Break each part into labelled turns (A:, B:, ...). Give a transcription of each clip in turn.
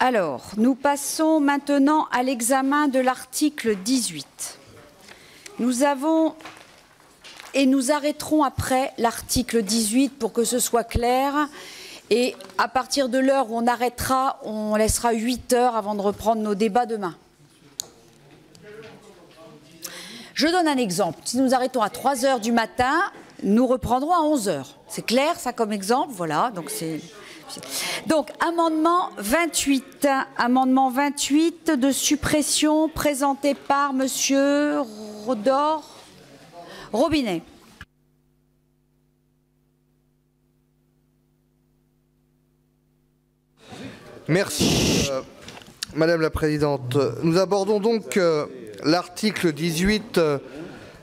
A: Alors, nous passons maintenant à l'examen de l'article 18. Nous avons, et nous arrêterons après l'article 18 pour que ce soit clair. Et à partir de l'heure où on arrêtera, on laissera 8 heures avant de reprendre nos débats demain. Je donne un exemple. Si nous arrêtons à 3 heures du matin, nous reprendrons à 11 heures. C'est clair, ça, comme exemple? Voilà, donc c'est... Donc, amendement 28. Amendement 28 de suppression présenté par Monsieur Robinet.
B: Merci, Madame la Présidente. Nous abordons donc l'article 18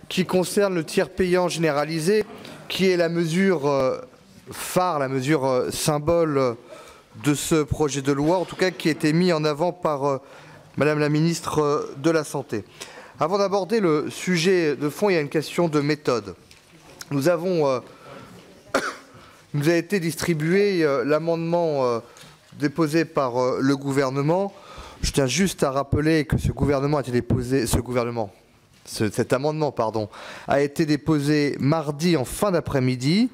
B: qui concerne le tiers payant généralisé, qui est la mesure phare, la mesure symbole de ce projet de loi, en tout cas qui a été mis en avant par Madame la Ministre de la Santé. Avant d'aborder le sujet de fond, il y a une question de méthode. Nous a été distribué l'amendement déposé par le gouvernement. Je tiens juste à rappeler que cet amendement, a été déposé mardi en fin d'après-midi,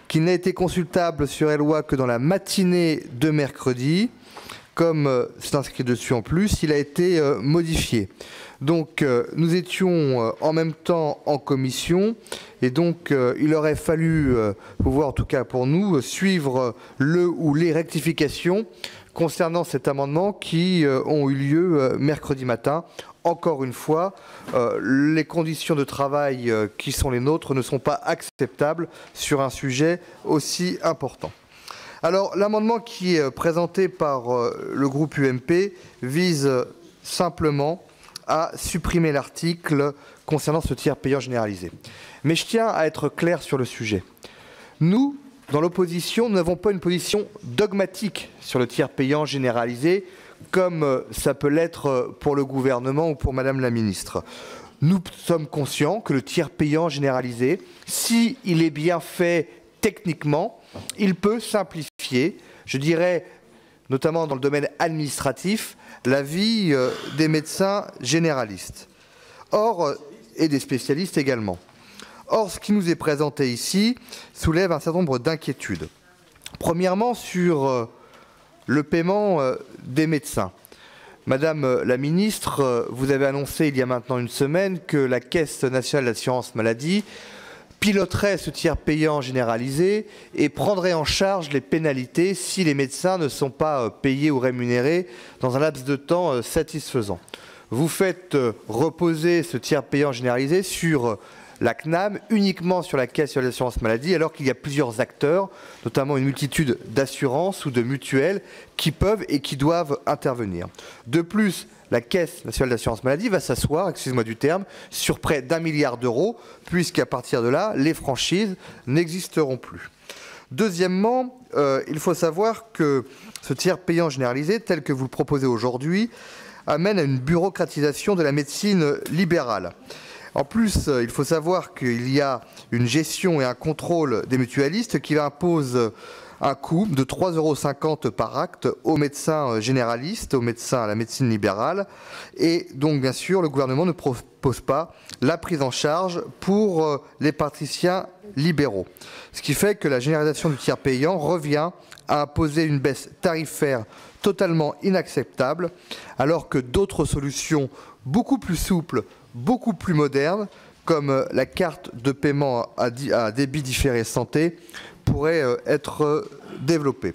B: qu'il n'a été consultable sur Eloi que dans la matinée de mercredi. Comme c'est inscrit dessus en plus, il a été modifié. Donc nous étions en même temps en commission et donc il aurait fallu pouvoir, en tout cas pour nous, suivre le ou les rectifications concernant cet amendement qui ont eu lieu mercredi matin. Encore une fois, les conditions de travail qui sont les nôtres ne sont pas acceptables sur un sujet aussi important. Alors, l'amendement qui est présenté par le groupe UMP vise simplement à supprimer l'article concernant ce tiers payant généralisé. Mais je tiens à être clair sur le sujet. Nous, dans l'opposition, nous n'avons pas une position dogmatique sur le tiers payant généralisé, comme ça peut l'être pour le gouvernement ou pour Madame la Ministre. Nous sommes conscients que le tiers payant généralisé, s'il est bien fait techniquement, il peut simplifier, je dirais, notamment dans le domaine administratif, la vie des médecins généralistes. Or, et des spécialistes également. Or, ce qui nous est présenté ici soulève un certain nombre d'inquiétudes. Premièrement, sur le paiement des médecins. Madame la Ministre, vous avez annoncé il y a maintenant une semaine que la Caisse nationale d'assurance maladie piloterait ce tiers payant généralisé et prendrait en charge les pénalités si les médecins ne sont pas payés ou rémunérés dans un laps de temps satisfaisant. Vous faites reposer ce tiers payant généralisé sur la CNAM, uniquement sur la Caisse sur l'assurance maladie, alors qu'il y a plusieurs acteurs, notamment une multitude d'assurances ou de mutuelles, qui peuvent et qui doivent intervenir. De plus, la Caisse nationale d'assurance maladie va s'asseoir, excusez-moi du terme, sur près d'1 milliard d'euros, puisqu'à partir de là, les franchises n'existeront plus. Deuxièmement, il faut savoir que ce tiers payant généralisé, tel que vous le proposez aujourd'hui, amène à une bureaucratisation de la médecine libérale. En plus, il faut savoir qu'il y a une gestion et un contrôle des mutualistes qui impose un coût de 3,50 € par acte aux médecins généralistes, aux médecins à la médecine libérale. Et donc, bien sûr, le gouvernement ne propose pas la prise en charge pour les praticiens libéraux. Ce qui fait que la généralisation du tiers payant revient à imposer une baisse tarifaire totalement inacceptable, alors que d'autres solutions beaucoup plus souples, beaucoup plus modernes, comme la carte de paiement à débit différé santé, pourraient être développées.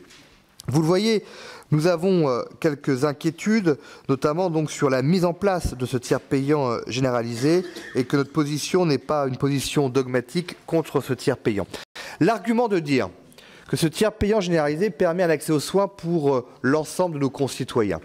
B: Vous le voyez, nous avons quelques inquiétudes, notamment donc sur la mise en place de ce tiers payant généralisé, et que notre position n'est pas une position dogmatique contre ce tiers payant. L'argument de dire que ce tiers payant généralisé permet un accès aux soins pour l'ensemble de nos concitoyens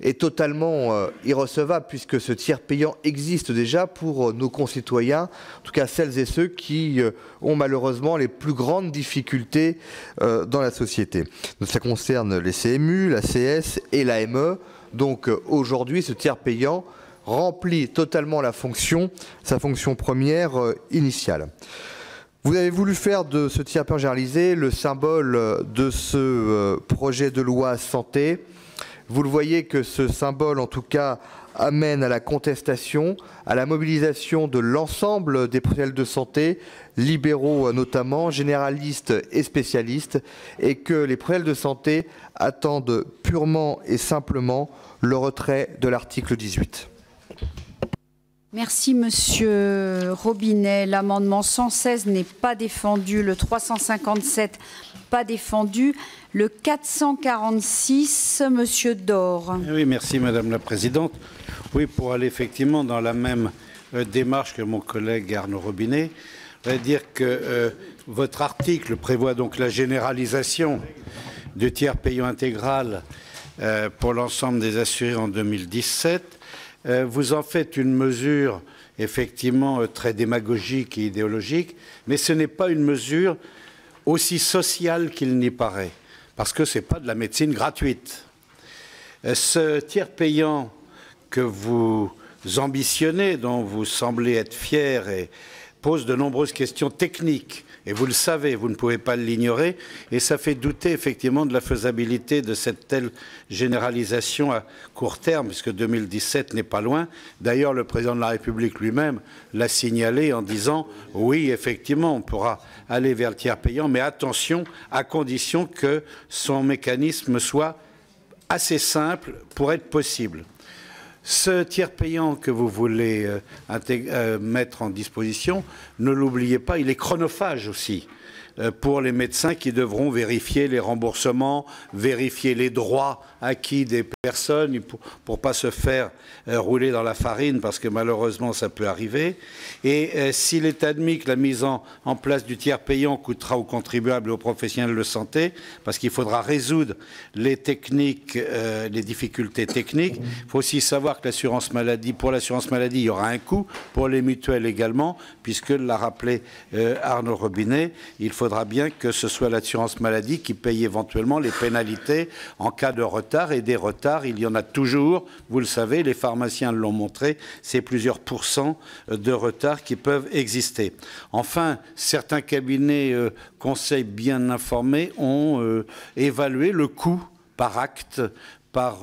B: est totalement irrecevable, puisque ce tiers payant existe déjà pour nos concitoyens, en tout cas celles et ceux qui ont malheureusement les plus grandes difficultés dans la société. Donc, ça concerne les CMU, la CS et l'AME. Donc aujourd'hui, ce tiers payant remplit totalement sa fonction première initiale. Vous avez voulu faire de ce tiers payant généralisé le symbole de ce projet de loi santé. Vous le voyez que ce symbole, en tout cas, amène à la contestation, à la mobilisation de l'ensemble des professionnels de santé, libéraux notamment, généralistes et spécialistes, et que les professionnels de santé attendent purement et simplement le retrait de l'article 18.
A: Merci Monsieur Robinet. L'amendement 116 n'est pas défendu, le 357 pas défendu, le 446 Monsieur Dore.
C: Oui, merci Madame la Présidente. Oui, pour aller effectivement dans la même démarche que mon collègue Arnaud Robinet, je voudrais dire que votre article prévoit donc la généralisation du tiers payant intégral pour l'ensemble des assurés en 2017. Vous en faites une mesure effectivement très démagogique et idéologique, mais ce n'est pas une mesure aussi sociale qu'il n'y paraît, parce que ce n'est pas de la médecine gratuite. Ce tiers payant que vous ambitionnez, dont vous semblez être fier, et pose de nombreuses questions techniques. Et vous le savez, vous ne pouvez pas l'ignorer, et ça fait douter effectivement de la faisabilité de cette telle généralisation à court terme, puisque 2017 n'est pas loin. D'ailleurs, le président de la République lui-même l'a signalé en disant « Oui, effectivement, on pourra aller vers le tiers payant, mais attention, à condition que son mécanisme soit assez simple pour être possible ». Ce tiers payant que vous voulez mettre en disposition, ne l'oubliez pas, il est chronophage aussi pour les médecins qui devront vérifier les remboursements, vérifier les droits acquis des personnes pour ne pas se faire rouler dans la farine, parce que malheureusement ça peut arriver. Et s'il est admis que la mise en place du tiers payant coûtera aux contribuables et aux professionnels de santé, parce qu'il faudra résoudre les techniques, les difficultés techniques, il faut aussi savoir que l'assurance maladie, pour l'assurance maladie, il y aura un coût, pour les mutuelles également, puisque l'a rappelé Arnaud Robinet, il faudra bien que ce soit l'assurance maladie qui paye éventuellement les pénalités en cas de retard, et des retards, il y en a toujours, vous le savez, les pharmaciens l'ont montré, c'est plusieurs pourcents de retards qui peuvent exister. Enfin, certains cabinets conseils bien informés ont évalué le coût par acte, par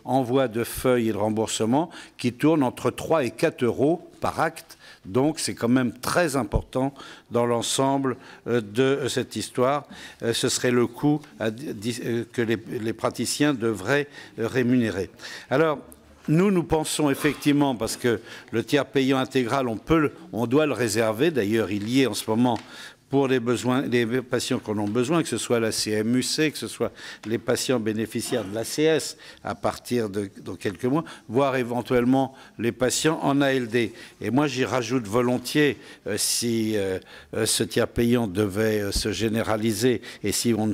C: envoi de feuilles et de remboursement, qui tourne entre 3 et 4 euros par acte. Donc c'est quand même très important dans l'ensemble de cette histoire. Ce serait le coût que les praticiens devraient rémunérer. Alors, nous pensons effectivement, parce que le tiers payant intégral, on doit le réserver. D'ailleurs, il y est en ce moment pour les patients qui en ont besoin, que ce soit la CMUC, que ce soit les patients bénéficiaires de l'ACS à partir de quelques mois, voire éventuellement les patients en ALD. Et moi, j'y rajoute volontiers, si ce tiers payant devait se généraliser et si vous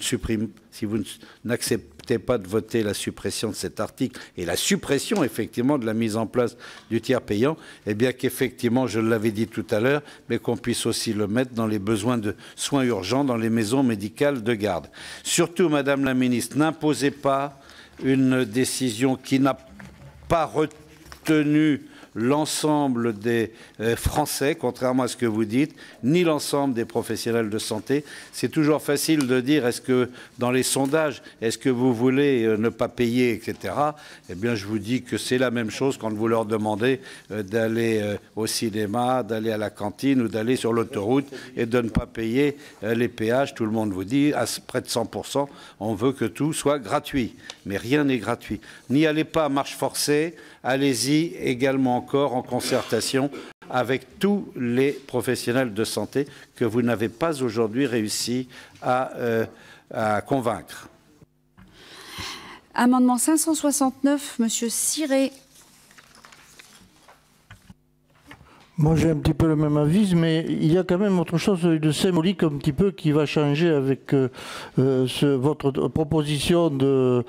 C: n'acceptez pas de voter la suppression de cet article et la suppression effectivement de la mise en place du tiers payant, eh bien qu'effectivement, je l'avais dit tout à l'heure, mais qu'on puisse aussi le mettre dans les besoins de soins urgents dans les maisons médicales de garde. Surtout, Madame la Ministre, n'imposez pas une décision qui n'a pas retenu l'ensemble des Français, contrairement à ce que vous dites, ni l'ensemble des professionnels de santé. C'est toujours facile de dire, est-ce que dans les sondages, est-ce que vous voulez ne pas payer, etc. Eh bien, je vous dis que c'est la même chose quand vous leur demandez d'aller au cinéma, d'aller à la cantine ou d'aller sur l'autoroute et de ne pas payer les péages. Tout le monde vous dit, à près de 100%, on veut que tout soit gratuit. Mais rien n'est gratuit. N'y allez pas à marche forcée, allez-y également encore en concertation avec tous les professionnels de santé que vous n'avez pas aujourd'hui réussi à convaincre.
A: Amendement 569, Monsieur Ciré.
D: Moi, j'ai un petit peu le même avis, mais il y a quand même autre chose de symbolique un petit peu qui va changer avec votre proposition de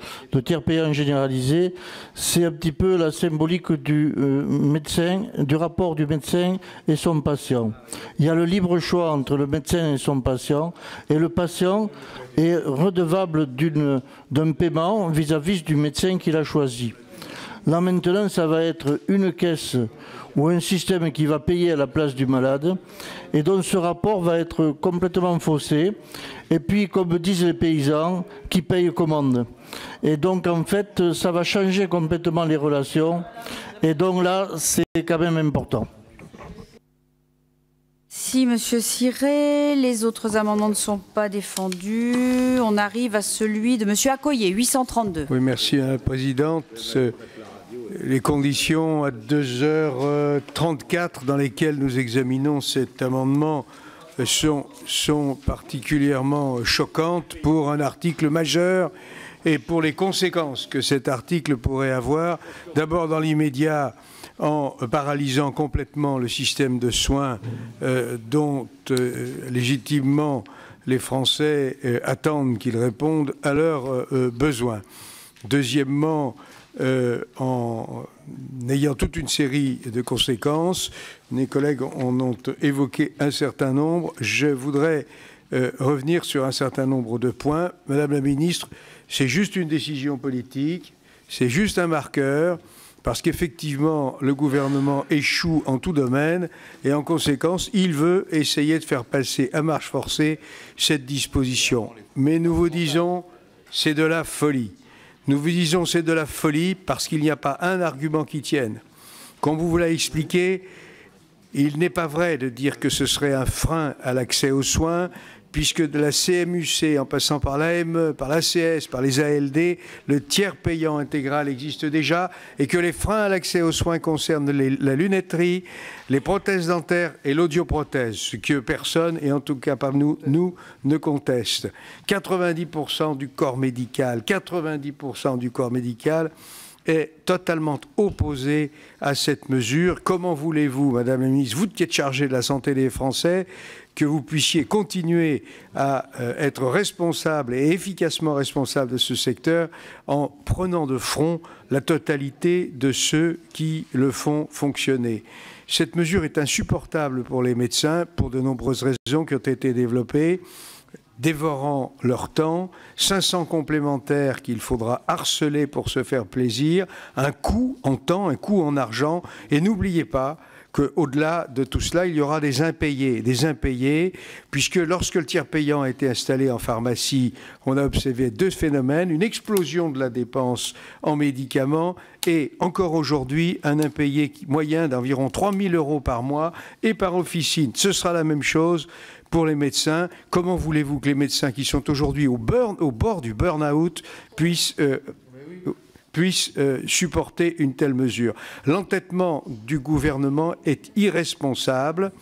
D: tiers payant généralisé. C'est un petit peu la symbolique du médecin, du rapport du médecin et son patient. Il y a le libre choix entre le médecin et son patient, et le patient est redevable d'un paiement vis-à-vis du médecin qu'il a choisi. Là maintenant, ça va être une caisse ou un système qui va payer à la place du malade et dont ce rapport va être complètement faussé. Et puis, comme disent les paysans, qui paye commande. Et donc, en fait, ça va changer complètement les relations. Et donc là, c'est quand même important.
A: Si Monsieur Ciré, les autres amendements ne sont pas défendus. On arrive à celui de Monsieur Accoyer, 832.
E: Oui, merci Madame la Présidente. Les conditions à 2h34 dans lesquelles nous examinons cet amendement sont particulièrement choquantes pour un article majeur et pour les conséquences que cet article pourrait avoir. D'abord, dans l'immédiat, en paralysant complètement le système de soins dont légitimement les Français attendent qu'ils répondent à leurs besoins. Deuxièmement, en ayant toute une série de conséquences, mes collègues en ont évoqué un certain nombre. Je voudrais revenir sur un certain nombre de points. Madame la Ministre, c'est juste une décision politique, c'est juste un marqueur, parce qu'effectivement, le gouvernement échoue en tout domaine et en conséquence, il veut essayer de faire passer à marche forcée cette disposition. Mais nous vous disons, c'est de la folie. Nous vous disons c'est de la folie parce qu'il n'y a pas un argument qui tienne. Comme vous l'a expliqué, il n'est pas vrai de dire que ce serait un frein à l'accès aux soins, puisque de la CMUC, en passant par l'AME, par l'ACS, par les ALD, le tiers payant intégral existe déjà, et que les freins à l'accès aux soins concernent la lunetterie, les prothèses dentaires et l'audioprothèse, ce que personne, et en tout cas pas nous, ne conteste. 90% du corps médical, 90% du corps médical est totalement opposé à cette mesure. Comment voulez-vous, Madame la Ministre, vous qui êtes chargée de la santé des Français, que vous puissiez continuer à être responsable et efficacement responsable de ce secteur en prenant de front la totalité de ceux qui le font fonctionner. Cette mesure est insupportable pour les médecins pour de nombreuses raisons qui ont été développées, dévorant leur temps, 500 complémentaires qu'il faudra harceler pour se faire plaisir, un coût en temps, un coût en argent, et n'oubliez pas qu'au-delà de tout cela, il y aura des impayés, puisque lorsque le tiers payant a été installé en pharmacie, on a observé deux phénomènes, une explosion de la dépense en médicaments et encore aujourd'hui un impayé moyen d'environ 3 000 € par mois et par officine. Ce sera la même chose pour les médecins. Comment voulez-vous que les médecins qui sont aujourd'hui au bord du burn-out puissent supporter une telle mesure? L'entêtement du gouvernement est irresponsable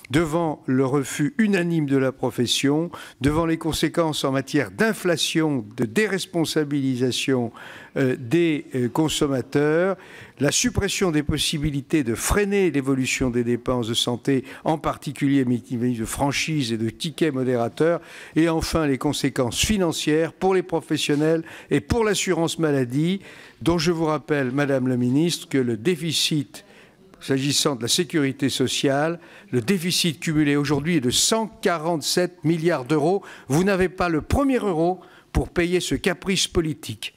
E: devant le refus unanime de la profession, devant les conséquences en matière d'inflation, de déresponsabilisation des consommateurs, la suppression des possibilités de freiner l'évolution des dépenses de santé, en particulier de franchise et de tickets modérateurs, et enfin les conséquences financières pour les professionnels et pour l'assurance maladie, dont je vous rappelle, Madame la Ministre, que le déficit s'agissant de la sécurité sociale, le déficit cumulé aujourd'hui est de 147 milliards d'euros. Vous n'avez pas le premier euro pour payer ce caprice politique.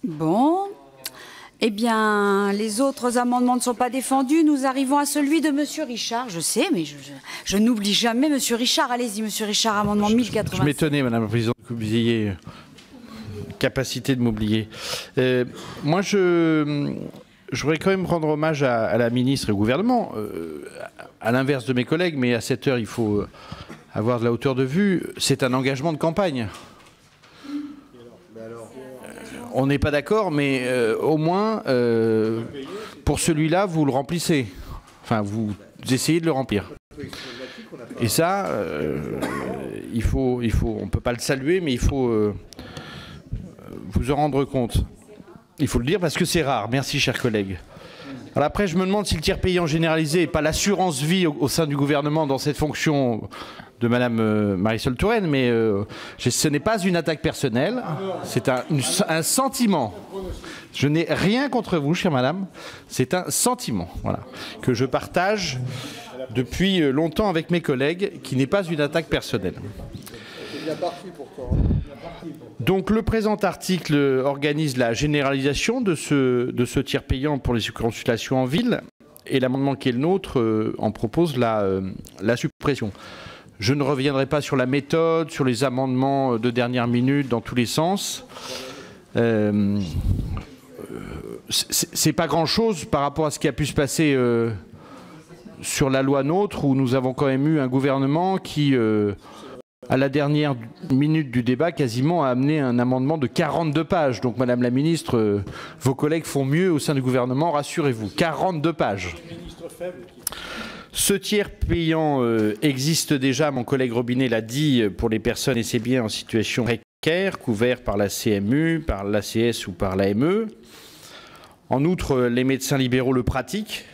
A: Bon. Eh bien, les autres amendements ne sont pas défendus. Nous arrivons à celui de Monsieur Richard. Je sais, mais je n'oublie jamais Monsieur Richard. Allez-y, Monsieur Richard, amendement 1080.
F: Je m'étonnais, Madame la Présidente, que vous ayez capacité de m'oublier. Moi, je voudrais quand même rendre hommage à la ministre et au gouvernement, à l'inverse de mes collègues, mais à cette heure, il faut avoir de la hauteur de vue. C'est un engagement de campagne. On n'est pas d'accord, mais au moins, pour celui-là, vous le remplissez. Enfin, vous essayez de le remplir. Et ça, on ne peut pas le saluer, mais il faut vous en rendre compte. Il faut le dire parce que c'est rare. Merci, chers collègues. Alors après, je me demande si le tiers payant généralisé n'est pas l'assurance vie au sein du gouvernement dans cette fonction de Madame Marisol Touraine, mais ce n'est pas une attaque personnelle, c'est un sentiment. Je n'ai rien contre vous, chère Madame, c'est un sentiment, voilà, que je partage depuis longtemps avec mes collègues, qui n'est pas une attaque personnelle. Donc le présent article organise la généralisation de ce tiers payant pour les consultations en ville, et l'amendement qui est le nôtre en propose la suppression. Je ne reviendrai pas sur la méthode, sur les amendements de dernière minute dans tous les sens. C'est pas grand-chose par rapport à ce qui a pu se passer sur la loi NOTRe, où nous avons quand même eu un gouvernement qui, à la dernière minute du débat, quasiment a amené un amendement de 42 pages. Donc, Madame la Ministre, vos collègues font mieux au sein du gouvernement, rassurez-vous. 42 pages. Ce tiers payant existe déjà, mon collègue Robinet l'a dit, pour les personnes et ses biens en situation précaire, couverts par la CMU, par l'ACS ou par l'AME. En outre, les médecins libéraux le pratiquent,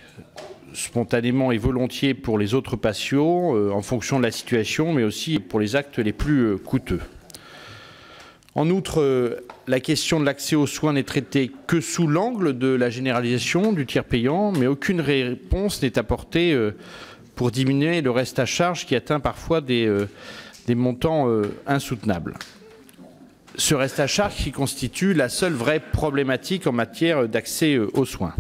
F: spontanément et volontiers pour les autres patients, en fonction de la situation, mais aussi pour les actes les plus coûteux. En outre, la question de l'accès aux soins n'est traitée que sous l'angle de la généralisation du tiers payant, mais aucune réponse n'est apportée pour diminuer le reste à charge qui atteint parfois des montants insoutenables. Ce reste à charge qui constitue la seule vraie problématique en matière d'accès aux soins.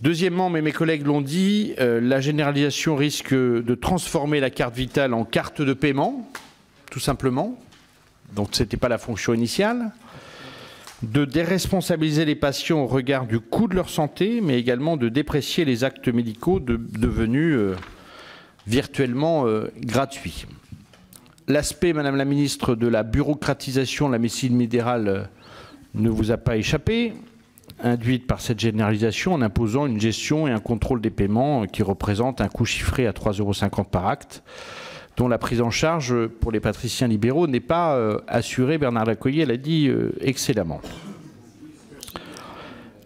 F: Deuxièmement, mais mes collègues l'ont dit, la généralisation risque de transformer la carte vitale en carte de paiement, tout simplement. Donc ce n'était pas la fonction initiale. De déresponsabiliser les patients au regard du coût de leur santé, mais également de déprécier les actes médicaux devenus virtuellement gratuits. L'aspect, Madame la Ministre, de la bureaucratisation de la médecine libérale ne vous a pas échappé, induite par cette généralisation en imposant une gestion et un contrôle des paiements qui représentent un coût chiffré à 3,50 € par acte, dont la prise en charge pour les praticiens libéraux n'est pas assurée. Bernard Lacoyer l'a dit excellemment.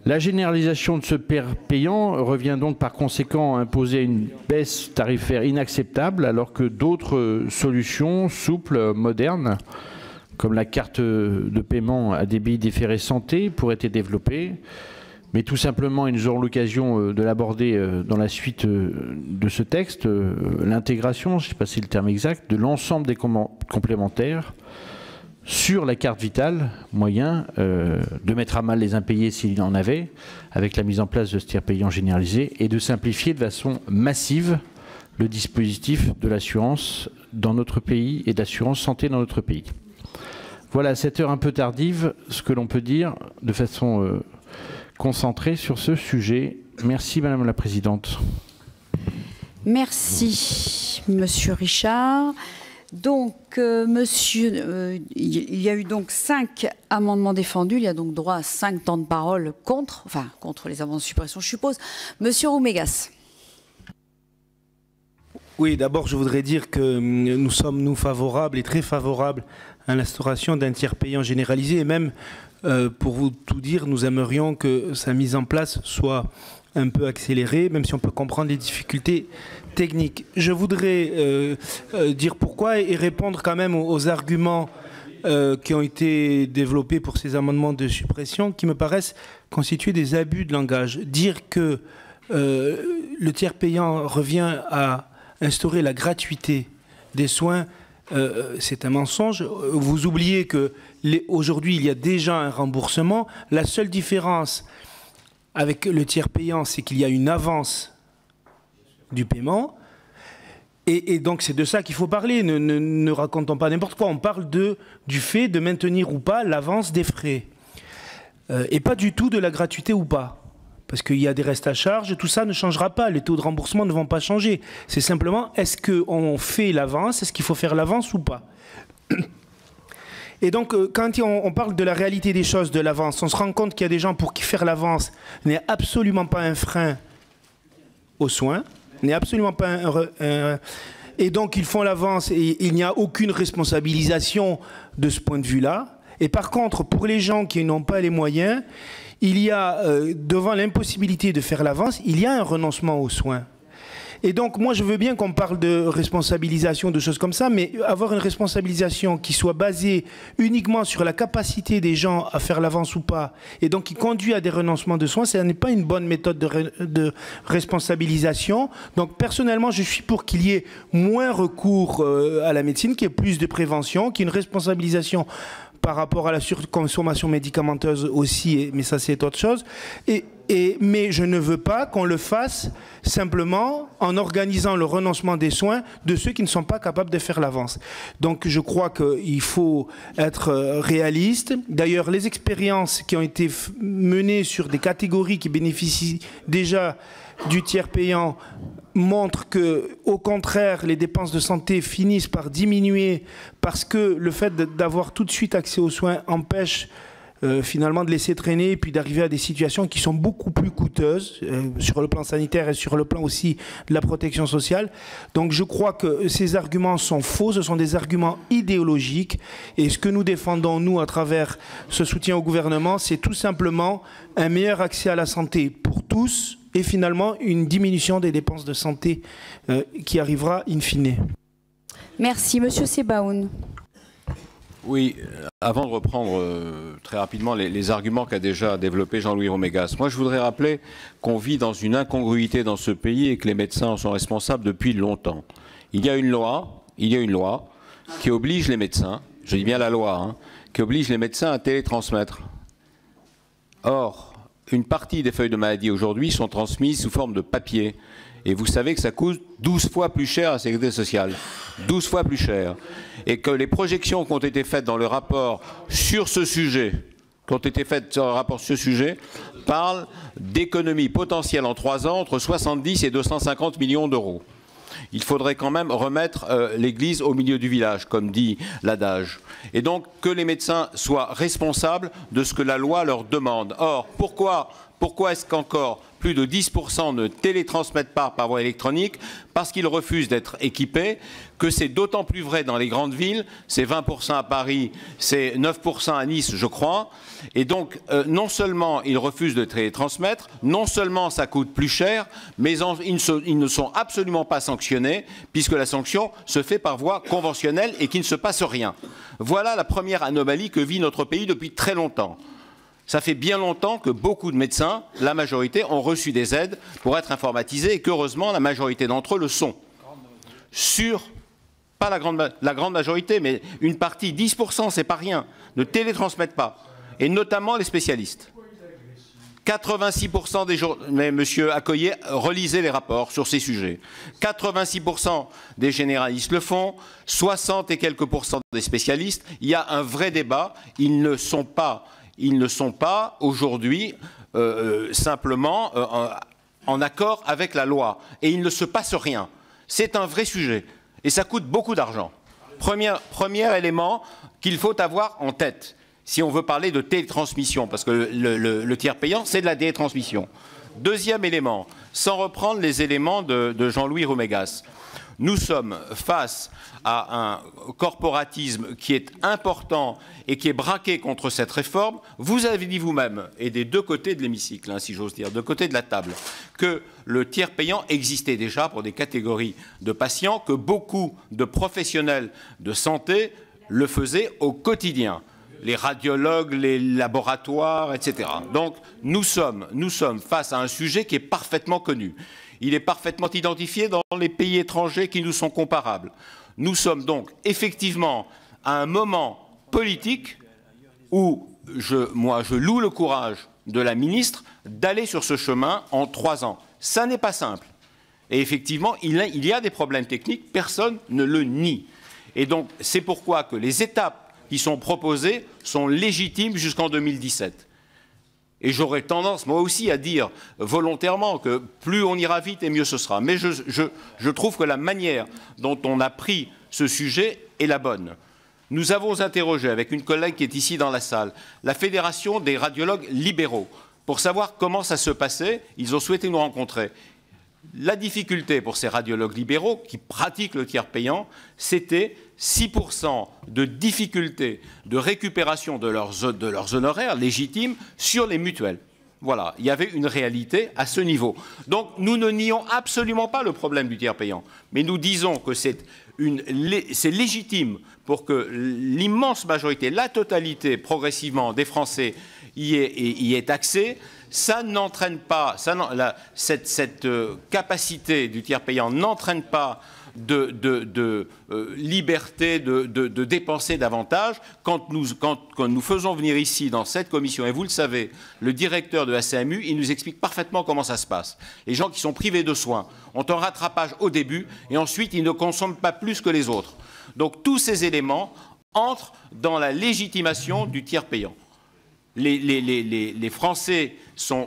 F: La généralisation de ce payant revient donc par conséquent à imposer une baisse tarifaire inacceptable, alors que d'autres solutions souples, modernes, comme la carte de paiement à débit différé santé, pourraient être développées. Mais tout simplement, et nous aurons l'occasion de l'aborder dans la suite de ce texte, l'intégration, je ne sais pas si c'est le terme exact, de l'ensemble des complémentaires sur la carte vitale, moyen de mettre à mal les impayés s'il y en avait, avec la mise en place de ce tiers payant généralisé, et de simplifier de façon massive le dispositif de l'assurance dans notre pays et d'assurance santé dans notre pays. Voilà, à cette heure un peu tardive, ce que l'on peut dire de façon concentrée sur ce sujet. Merci Madame la Présidente.
A: Merci Monsieur Richard. Donc, il y a eu donc 5 amendements défendus. Il y a donc droit à 5 temps de parole contre les amendements de suppression, je suppose. Monsieur Roumégas.
G: Oui, d'abord, je voudrais dire que nous sommes, nous, favorables et très favorables à l'instauration d'un tiers payant généralisé. Et même, pour vous tout dire, nous aimerions que sa mise en place soit un peu accélérée, même si on peut comprendre les difficultés techniques. Je voudrais dire pourquoi et répondre quand même aux arguments qui ont été développés pour ces amendements de suppression qui me paraissent constituer des abus de langage. Dire que le tiers payant revient à instaurer la gratuité des soins, c'est un mensonge. Vous oubliez que aujourd'hui, il y a déjà un remboursement. La seule différence avec le tiers payant, c'est qu'il y a une avance du paiement. Et donc, c'est de ça qu'il faut parler. Ne racontons pas n'importe quoi. On parle du fait de maintenir ou pas l'avance des frais. Et pas du tout de la gratuité ou pas. Parce qu'il y a des restes à charge, tout ça ne changera pas. Les taux de remboursement ne vont pas changer. C'est simplement, est-ce qu'on fait l'avance? Est-ce qu'il faut faire l'avance ou pas? Et donc, quand on parle de la réalité des choses, de l'avance, on se rend compte qu'il y a des gens pour qui faire l'avance n'est absolument pas un frein aux soins, n'est absolument pas et donc, ils font l'avance et il n'y a aucune responsabilisation de ce point de vue-là. Et par contre, pour les gens qui n'ont pas les moyens, il y a, devant l'impossibilité de faire l'avance, il y a un renoncement aux soins. Et donc, moi, je veux bien qu'on parle de responsabilisation, de choses comme ça, mais avoir une responsabilisation qui soit basée uniquement sur la capacité des gens à faire l'avance ou pas, et donc qui conduit à des renoncements de soins, ce n'est pas une bonne méthode de responsabilisation. Donc, personnellement, je suis pour qu'il y ait moins recours à la médecine, qu'il y ait plus de prévention, qu'il y ait une responsabilisation par rapport à la surconsommation médicamenteuse aussi, mais ça, c'est autre chose. Et Mais je ne veux pas qu'on le fasse simplement en organisant le renoncement des soins de ceux qui ne sont pas capables de faire l'avance. Donc je crois qu'il faut être réaliste. D'ailleurs, les expériences qui ont été menées sur des catégories qui bénéficient déjà du tiers payant montrent que, au contraire, les dépenses de santé finissent par diminuer parce que le fait d'avoir tout de suite accès aux soins empêche finalement de laisser traîner et puis d'arriver à des situations qui sont beaucoup plus coûteuses sur le plan sanitaire et sur le plan aussi de la protection sociale. Donc je crois que ces arguments sont faux, ce sont des arguments idéologiques et ce que nous défendons, nous, à travers ce soutien au gouvernement, c'est tout simplement un meilleur accès à la santé pour tous et finalement une diminution des dépenses de santé qui arrivera in fine.
A: Merci. Monsieur Sebaoun.
H: Oui, avant de reprendre très rapidement les arguments qu'a déjà développé Jean-Louis Romégas, moi je voudrais rappeler qu'on vit dans une incongruité dans ce pays et que les médecins en sont responsables depuis longtemps. Il y a une loi qui oblige les médecins, je dis bien la loi, hein, qui oblige les médecins à télétransmettre. Or, une partie des feuilles de maladie aujourd'hui sont transmises sous forme de papier. Et vous savez que ça coûte 12 fois plus cher à la Sécurité sociale. 12 fois plus cher. Et que les projections qui ont été faites dans le rapport sur ce sujet, parlent d'économies potentielles en 3 ans entre 70 et 250 millions d'euros. Il faudrait quand même remettre l'église au milieu du village, comme dit l'adage. Et donc que les médecins soient responsables de ce que la loi leur demande. Or, pourquoi est-ce qu'encore plus de 10% ne télétransmettent pas par voie électronique? Parce qu'ils refusent d'être équipés, que c'est d'autant plus vrai dans les grandes villes, c'est 20% à Paris, c'est 9% à Nice, je crois. Et donc, non seulement ils refusent de télétransmettre, non seulement ça coûte plus cher, mais ils ne sont absolument pas sanctionnés, puisque la sanction se fait par voie conventionnelle et qu'il ne se passe rien. Voilà la première anomalie que vit notre pays depuis très longtemps. Ça fait bien longtemps que beaucoup de médecins, la majorité, ont reçu des aides pour être informatisés et qu'heureusement, la majorité d'entre eux le sont. Pas la grande majorité, mais une partie, 10%, c'est pas rien, ne télétransmettent pas. Et notamment les spécialistes. 86% des jours, mais monsieur Accoyer, relisez les rapports sur ces sujets. 86% des généralistes le font, 60 et quelques pourcents des spécialistes. Il y a un vrai débat, ils ne sont pas aujourd'hui simplement en accord avec la loi. Et il ne se passe rien. C'est un vrai sujet. Et ça coûte beaucoup d'argent. Premier élément qu'il faut avoir en tête, si on veut parler de télétransmission, parce que le tiers payant, c'est de la télétransmission. Deuxième élément, sans reprendre les éléments de Jean-Louis Romégas, nous sommes face à un corporatisme qui est important et qui est braqué contre cette réforme. Vous avez dit vous-même, et des deux côtés de l'hémicycle, hein, si j'ose dire, deux côtés de la table, que le tiers payant existait déjà pour des catégories de patients, que beaucoup de professionnels de santé le faisaient au quotidien. Les radiologues, les laboratoires, etc. Donc nous sommes face à un sujet qui est parfaitement connu. Il est parfaitement identifié dans les pays étrangers qui nous sont comparables. Nous sommes donc effectivement à un moment politique où je loue le courage de la ministre d'aller sur ce chemin en 3 ans. Ça n'est pas simple. Et effectivement, il y a des problèmes techniques, personne ne le nie. Et donc c'est pourquoi que les étapes qui sont proposées sont légitimes jusqu'en 2017. Et j'aurais tendance, moi aussi, à dire volontairement que plus on ira vite et mieux ce sera. Mais je trouve que la manière dont on a pris ce sujet est la bonne. Nous avons interrogé, avec une collègue qui est ici dans la salle, la Fédération des radiologues libéraux, pour savoir comment ça se passait. Ils ont souhaité nous rencontrer. La difficulté pour ces radiologues libéraux qui pratiquent le tiers payant, c'était 6% de difficulté de récupération de leurs honoraires légitimes sur les mutuelles. Voilà, il y avait une réalité à ce niveau. Donc nous ne nions absolument pas le problème du tiers payant, mais nous disons que c'est légitime pour que l'immense majorité, la totalité progressivement des Français y ait accès. Ça n'entraîne pas, cette capacité du tiers payant n'entraîne pas de liberté de dépenser davantage quand nous faisons venir ici, dans cette commission, et vous le savez, le directeur de la CMU, il nous explique parfaitement comment ça se passe. Les gens qui sont privés de soins ont un rattrapage au début et ensuite ils ne consomment pas plus que les autres. Donc tous ces éléments entrent dans la légitimation du tiers payant. Les Français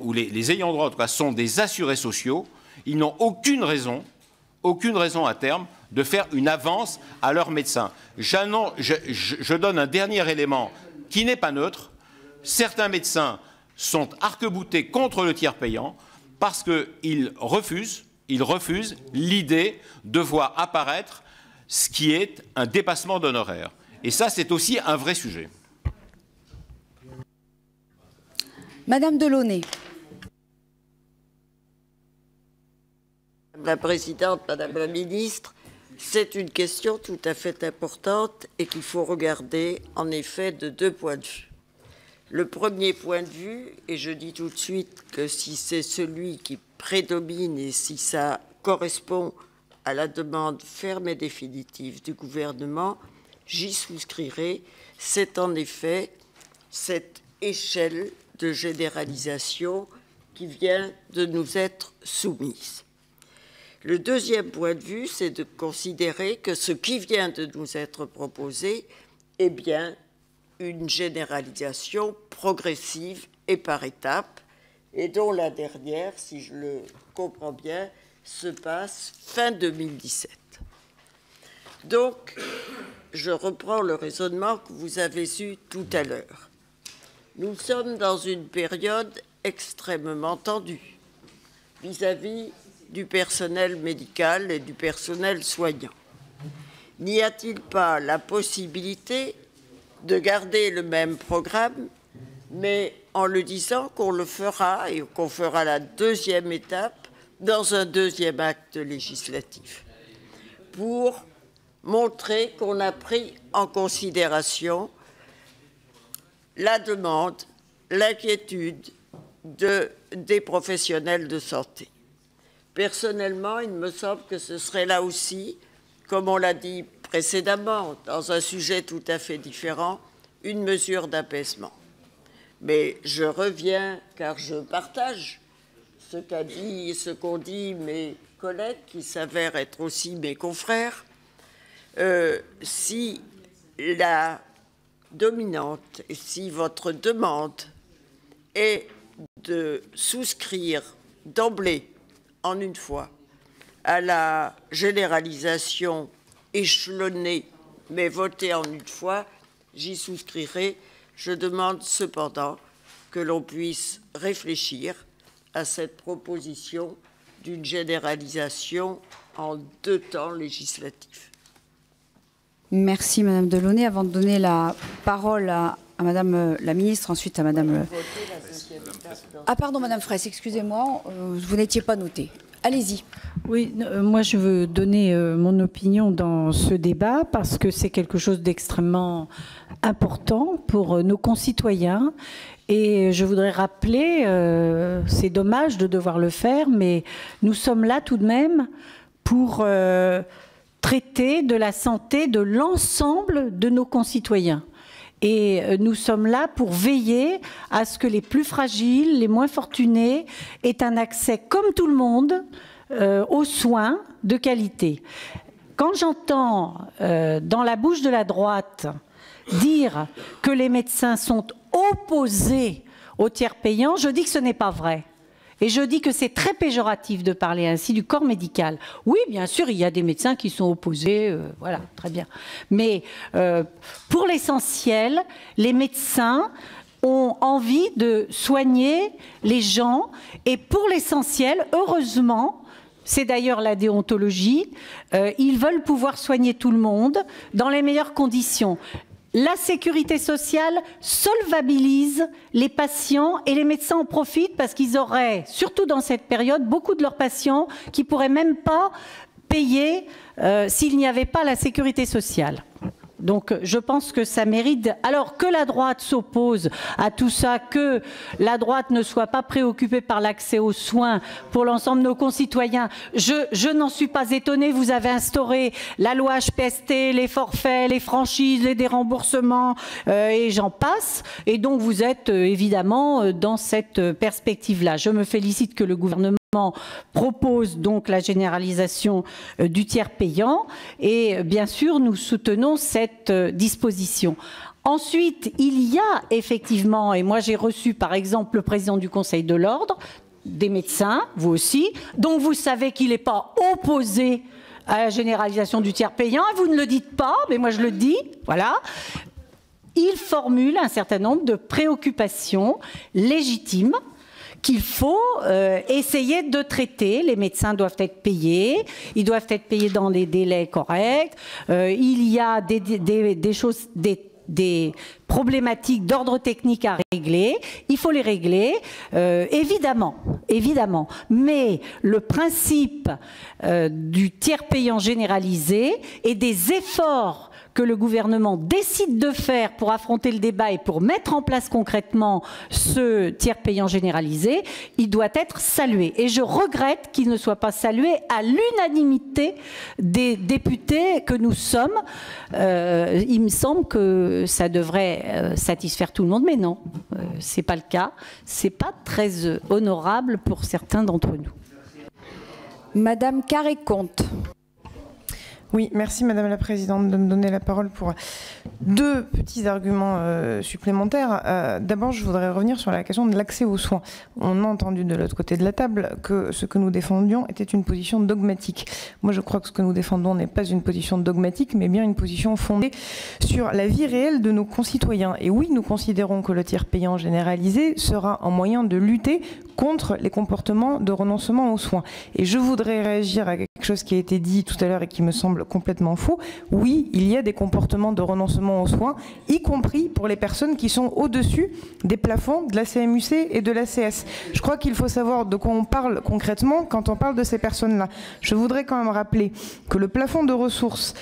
H: ou les ayants droit en tout cas, sont des assurés sociaux. Ils n'ont aucune raison à terme de faire une avance à leur médecin. Je donne un dernier élément qui n'est pas neutre. Certains médecins sont arc-boutés contre le tiers payant parce qu'ils refusent l'idée de voir apparaître ce qui est un dépassement d'honoraires. Et ça, c'est aussi un vrai sujet.
A: Madame Delaunay.
I: Madame la Présidente, Madame la Ministre, c'est une question tout à fait importante et qu'il faut regarder en effet de deux points de vue. Le premier point de vue, et je dis tout de suite que si c'est celui qui prédomine et si ça correspond à la demande ferme et définitive du gouvernement, j'y souscrirai, c'est en effet cette échelle de généralisation qui vient de nous être soumise. Le deuxième point de vue, c'est de considérer que ce qui vient de nous être proposé est bien une généralisation progressive et par étapes, et dont la dernière, si je le comprends bien, se passe fin 2017. Donc, je reprends le raisonnement que vous avez eu tout à l'heure. Nous sommes dans une période extrêmement tendue vis-à-vis du personnel médical et du personnel soignant. N'y a-t-il pas la possibilité de garder le même programme, mais en le disant qu'on le fera et qu'on fera la deuxième étape dans un deuxième acte législatif, pour montrer qu'on a pris en considération la demande, l'inquiétude des professionnels de santé. Personnellement, il me semble que ce serait là aussi, comme on l'a dit précédemment, dans un sujet tout à fait différent, une mesure d'apaisement. Mais je reviens, car je partage ce qu'ont dit mes collègues, qui s'avèrent être aussi mes confrères. Si la dominante, et si votre demande est de souscrire d'emblée, en une fois, à la généralisation échelonnée, mais votée en une fois, j'y souscrirai. Je demande cependant que l'on puisse réfléchir à cette proposition d'une généralisation en 2 temps législatifs.
A: Merci Madame Delaunay. Avant de donner la parole à Madame la Ministre, ensuite à Madame... Ah pardon Madame Fraisse, excusez-moi, vous n'étiez pas notée. Allez-y.
J: Oui, moi je veux donner mon opinion dans ce débat parce que c'est quelque chose d'extrêmement important pour nos concitoyens. Et je voudrais rappeler, c'est dommage de devoir le faire, mais nous sommes là tout de même pour traiter de la santé de l'ensemble de nos concitoyens. Et nous sommes là pour veiller à ce que les plus fragiles, les moins fortunés, aient un accès, comme tout le monde, aux soins de qualité. Quand j'entends dans la bouche de la droite dire que les médecins sont opposés au tiers payant, je dis que ce n'est pas vrai. Et je dis que c'est très péjoratif de parler ainsi du corps médical. Oui, bien sûr, il y a des médecins qui sont opposés, voilà, très bien. Mais pour l'essentiel, les médecins ont envie de soigner les gens. Et pour l'essentiel, heureusement, c'est d'ailleurs la déontologie, ils veulent pouvoir soigner tout le monde dans les meilleures conditions. La sécurité sociale solvabilise les patients et les médecins en profitent parce qu'ils auraient, surtout dans cette période, beaucoup de leurs patients qui ne pourraient même pas payer s'il n'y avait pas la sécurité sociale. Donc je pense que ça mérite, alors que la droite s'oppose à tout ça, que la droite ne soit pas préoccupée par l'accès aux soins pour l'ensemble de nos concitoyens, je n'en suis pas étonnée. Vous avez instauré la loi HPST, les forfaits, les franchises, les déremboursements et j'en passe. Et donc vous êtes évidemment dans cette perspective-là. Je me félicite que le gouvernement propose donc la généralisation du tiers payant et bien sûr nous soutenons cette disposition. Ensuite, il y a effectivement, et moi j'ai reçu par exemple le président du Conseil de l'Ordre, des médecins, vous aussi, donc vous savez qu'il n'est pas opposé à la généralisation du tiers payant, vous ne le dites pas, mais moi je le dis, voilà. Il formule un certain nombre de préoccupations légitimes qu'il faut essayer de traiter. Les médecins doivent être payés, ils doivent être payés dans des délais corrects. Il y a des problématiques d'ordre technique à régler, il faut les régler, évidemment. Mais le principe du tiers payant généralisé et des efforts que le gouvernement décide de faire pour affronter le débat et pour mettre en place concrètement ce tiers payant généralisé, il doit être salué. Et je regrette qu'il ne soit pas salué à l'unanimité des députés que nous sommes. Il me semble que ça devrait satisfaire tout le monde, mais non, c'est pas le cas. C'est pas très honorable pour certains d'entre nous.
A: Madame Carré-Comte.
K: Oui, merci Madame la Présidente de me donner la parole pour deux petits arguments supplémentaires. D'abord, je voudrais revenir sur la question de l'accès aux soins. On a entendu de l'autre côté de la table que ce que nous défendions était une position dogmatique. Moi, je crois que ce que nous défendons n'est pas une position dogmatique, mais bien une position fondée sur la vie réelle de nos concitoyens. Et oui, nous considérons que le tiers payant généralisé sera un moyen de lutter contre les comportements de renoncement aux soins. Et je voudrais réagir à quelque chose qui a été dit tout à l'heure et qui me semble complètement faux. Oui, il y a des comportements de renoncement aux soins, y compris pour les personnes qui sont au-dessus des plafonds de la CMUC et de l'ACS. Je crois qu'il faut savoir de quoi on parle concrètement quand on parle de ces personnes-là. Je voudrais quand même rappeler que le plafond de ressources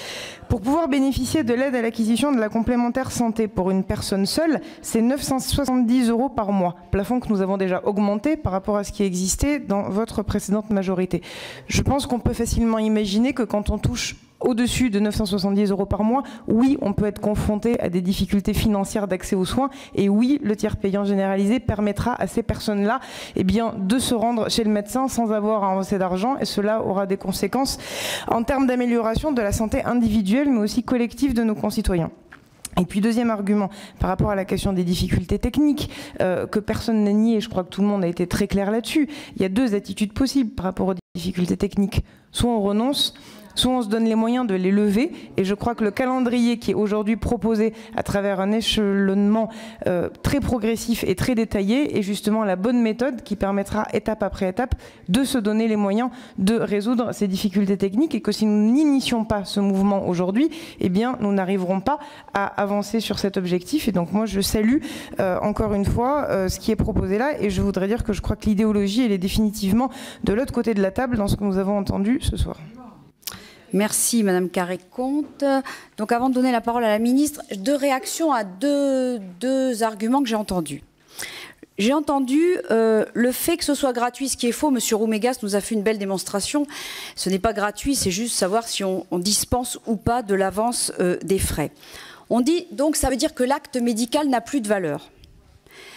K: pour pouvoir bénéficier de l'aide à l'acquisition de la complémentaire santé pour une personne seule, c'est 970 € par mois. Plafond que nous avons déjà augmenté par rapport à ce qui existait dans votre précédente majorité. Je pense qu'on peut facilement imaginer que quand on touche au-dessus de 970 € par mois, oui, on peut être confronté à des difficultés financières d'accès aux soins et oui, le tiers payant généralisé permettra à ces personnes-là de se rendre chez le médecin sans avoir à avancer d'argent et cela aura des conséquences en termes d'amélioration de la santé individuelle mais aussi collective de nos concitoyens. Et puis deuxième argument, par rapport à la question des difficultés techniques, que personne n'a nié, et je crois que tout le monde a été très clair là-dessus, il y a deux attitudes possibles par rapport aux difficultés techniques. Soit on renonce, soit on se donne les moyens de les lever. Et je crois que le calendrier qui est aujourd'hui proposé à travers un échelonnement très progressif et très détaillé est justement la bonne méthode qui permettra étape après étape de se donner les moyens de résoudre ces difficultés techniques et que si nous n'initions pas ce mouvement aujourd'hui, eh bien nous n'arriverons pas à avancer sur cet objectif. Et donc moi je salue encore une fois ce qui est proposé là et je voudrais dire que je crois que l'idéologie elle est définitivement de l'autre côté de la table dans ce que nous avons entendu ce soir.
A: Merci Madame Carré-Comte. Donc avant de donner la parole à la ministre, deux réactions à deux arguments que j'ai entendus. J'ai entendu le fait que ce soit gratuit, ce qui est faux. Monsieur Roumégas nous a fait une belle démonstration. Ce n'est pas gratuit, c'est juste savoir si on dispense ou pas de l'avance des frais. On dit donc ça veut dire que l'acte médical n'a plus de valeur.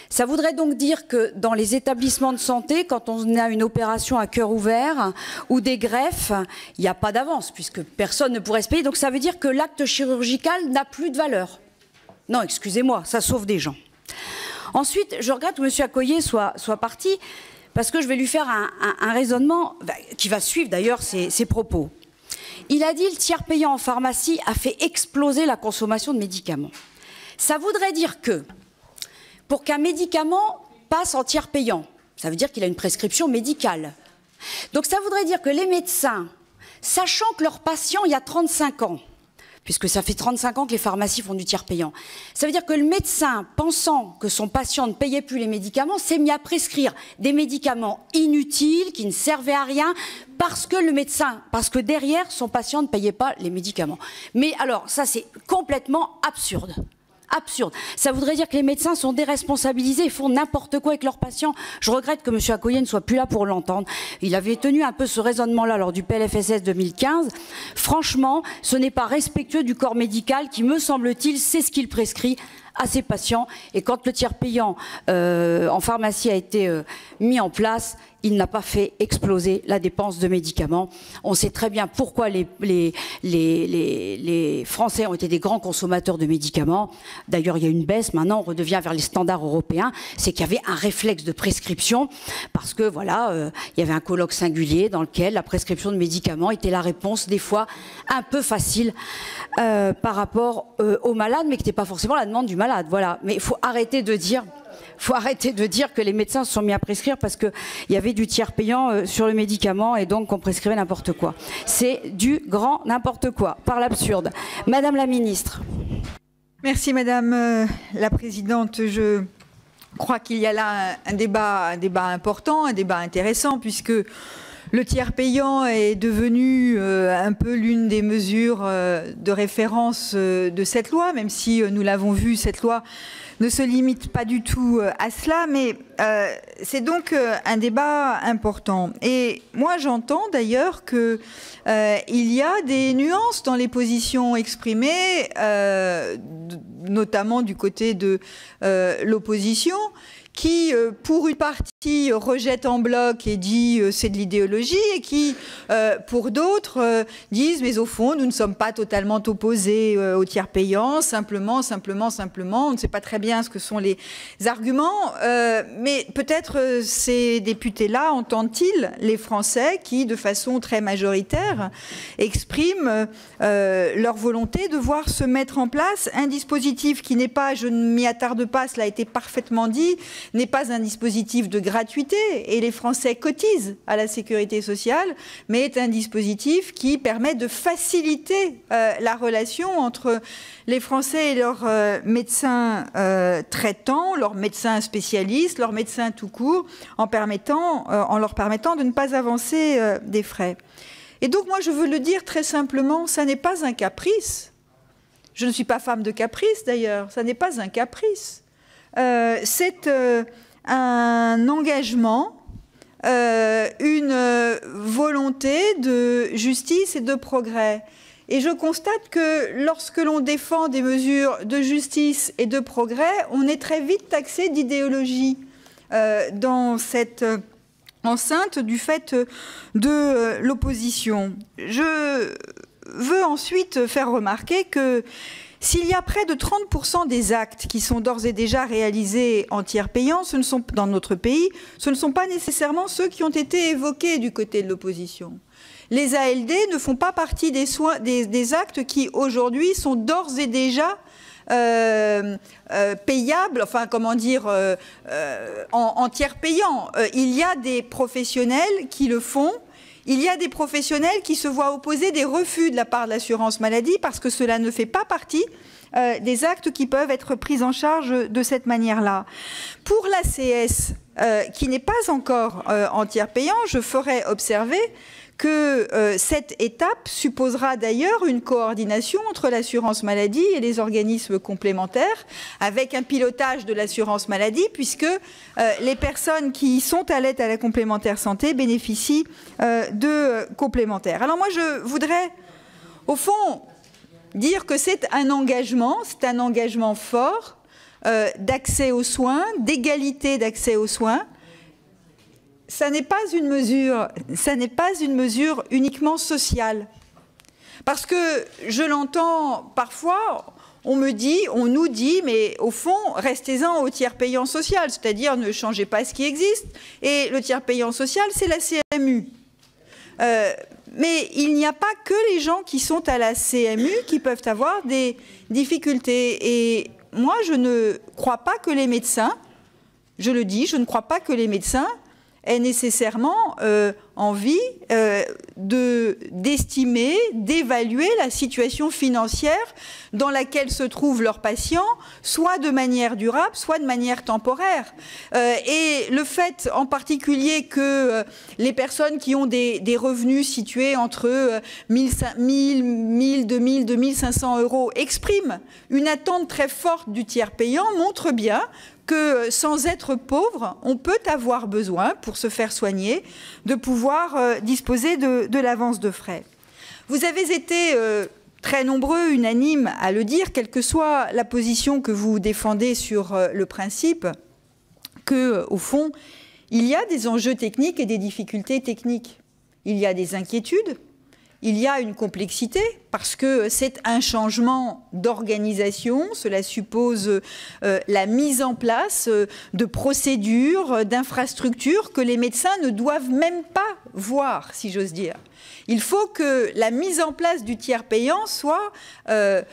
A: Ça voudrait donc dire que dans les établissements de santé, quand on a une opération à cœur ouvert ou des greffes, il n'y a pas d'avance puisque personne ne pourrait se payer. Donc ça veut dire que l'acte chirurgical n'a plus de valeur. Non, excusez-moi, ça sauve des gens. Ensuite, je regrette que M. Accoyer soit parti parce que je vais lui faire un raisonnement qui va suivre d'ailleurs ses propos. Il a dit le tiers payant en pharmacie a fait exploser la consommation de médicaments. Ça voudrait dire que pour qu'un médicament passe en tiers payant, ça veut dire qu'il a une prescription médicale. Donc ça voudrait dire que les médecins, sachant que leurs patients, il y a 35 ans, puisque ça fait 35 ans que les pharmacies font du tiers payant. Ça veut dire que le médecin, pensant que son patient ne payait plus les médicaments, s'est mis à prescrire des médicaments inutiles, qui ne servaient à rien, parce que derrière, son patient ne payait pas les médicaments. Mais alors, ça c'est complètement absurde. Absurde. Ça voudrait dire que les médecins sont déresponsabilisés et font n'importe quoi avec leurs patients. Je regrette que M. Accoyer ne soit plus là pour l'entendre. Il avait tenu un peu ce raisonnement-là lors du PLFSS 2015. Franchement, ce n'est pas respectueux du corps médical qui, me semble-t-il, sait ce qu'il prescrit à ses patients. Et quand le tiers payant en pharmacie a été mis en place, il n'a pas fait exploser la dépense de médicaments. On sait très bien pourquoi les Français ont été des grands consommateurs de médicaments. D'ailleurs, il y a une baisse. Maintenant, on redevient vers les standards européens. C'est qu'il y avait un réflexe de prescription parce que, voilà, il y avait un colloque singulier dans lequel la prescription de médicaments était la réponse, des fois, un peu facile par rapport aux malades, mais qui n'était pas forcément la demande du malade. Voilà. Mais il faut arrêter de dire... que les médecins se sont mis à prescrire parce qu'il y avait du tiers payant sur le médicament et donc qu'on prescrivait n'importe quoi. C'est du grand n'importe quoi, par l'absurde. Madame la ministre.
L: Merci Madame la Présidente. Je crois qu'il y a là un débat important, un débat intéressant, puisque le tiers payant est devenu un peu l'une des mesures de référence de cette loi, même si nous l'avons vu, cette loi ne se limite pas du tout à cela, mais c'est donc un débat important. Et moi, j'entends d'ailleurs qu'il y a des nuances dans les positions exprimées, notamment du côté de l'opposition, qui, pour une partie, rejette en bloc et dit c'est de l'idéologie, et qui, pour d'autres, disent mais au fond, nous ne sommes pas totalement opposés au tiers payant, simplement, on ne sait pas très bien ce que sont les arguments, mais peut-être ces députés-là entendent-ils les Français qui, de façon très majoritaire, expriment leur volonté de voir se mettre en place un dispositif qui n'est pas, je ne m'y attarde pas, cela a été parfaitement dit, n'est pas un dispositif de gratuité, et les Français cotisent à la sécurité sociale, mais est un dispositif qui permet de faciliter la relation entre les Français et leurs médecins traitants, leurs médecins spécialistes, leurs médecins tout court, en leur permettant de ne pas avancer des frais. Et donc moi je veux le dire très simplement, ça n'est pas un caprice. Je ne suis pas femme de caprice d'ailleurs, ça n'est pas un caprice. C'est un engagement, une volonté de justice et de progrès. Et je constate que lorsque l'on défend des mesures de justice et de progrès, on est très vite taxé d'idéologie dans cette enceinte du fait de l'opposition. Je veux ensuite faire remarquer que s'il y a près de 30% des actes qui sont d'ores et déjà réalisés en tiers payant dans notre pays, ce ne sont pas nécessairement ceux qui ont été évoqués du côté de l'opposition. Les ALD ne font pas partie des actes qui, aujourd'hui, sont d'ores et déjà payables, enfin, comment dire, en tiers payant. Il y a des professionnels qui le font. Il y a des professionnels qui se voient opposer des refus de la part de l'assurance maladie parce que cela ne fait pas partie des actes qui peuvent être pris en charge de cette manière-là. Pour l'ACS, qui n'est pas encore en tiers payant, je ferai observer que cette étape supposera d'ailleurs une coordination entre l'assurance maladie et les organismes complémentaires, avec un pilotage de l'assurance maladie, puisque les personnes qui sont à l'aide à la complémentaire santé bénéficient de complémentaires. Alors moi, je voudrais, au fond, dire que c'est un engagement fort d'accès aux soins, d'égalité d'accès aux soins. Ça n'est pas une mesure uniquement sociale. Parce que je l'entends parfois, on nous dit, mais au fond, restez-en au tiers payant social, c'est-à-dire ne changez pas ce qui existe. Et le tiers payant social, c'est la CMU. Mais il n'y a pas que les gens qui sont à la CMU qui peuvent avoir des difficultés. Et moi, je ne crois pas que les médecins, je le dis, je ne crois pas que les médecins aient nécessairement envie d'estimer, d'évaluer la situation financière dans laquelle se trouvent leurs patients, soit de manière durable, soit de manière temporaire. Et le fait en particulier que les personnes qui ont des revenus situés entre 1 000, 2000, 2500 euros expriment une attente très forte du tiers payant montre bien que sans être pauvre, on peut avoir besoin, pour se faire soigner, de pouvoir disposer de l'avance de frais. Vous avez été très nombreux, unanimes à le dire, quelle que soit la position que vous défendez sur le principe, qu'au fond, il y a des enjeux techniques et des difficultés techniques. Il y a des inquiétudes, il y a une complexité, parce que c'est un changement d'organisation, cela suppose la mise en place de procédures, d'infrastructures que les médecins ne doivent même pas voir, si j'ose dire. Il faut que la mise en place du tiers payant soit dans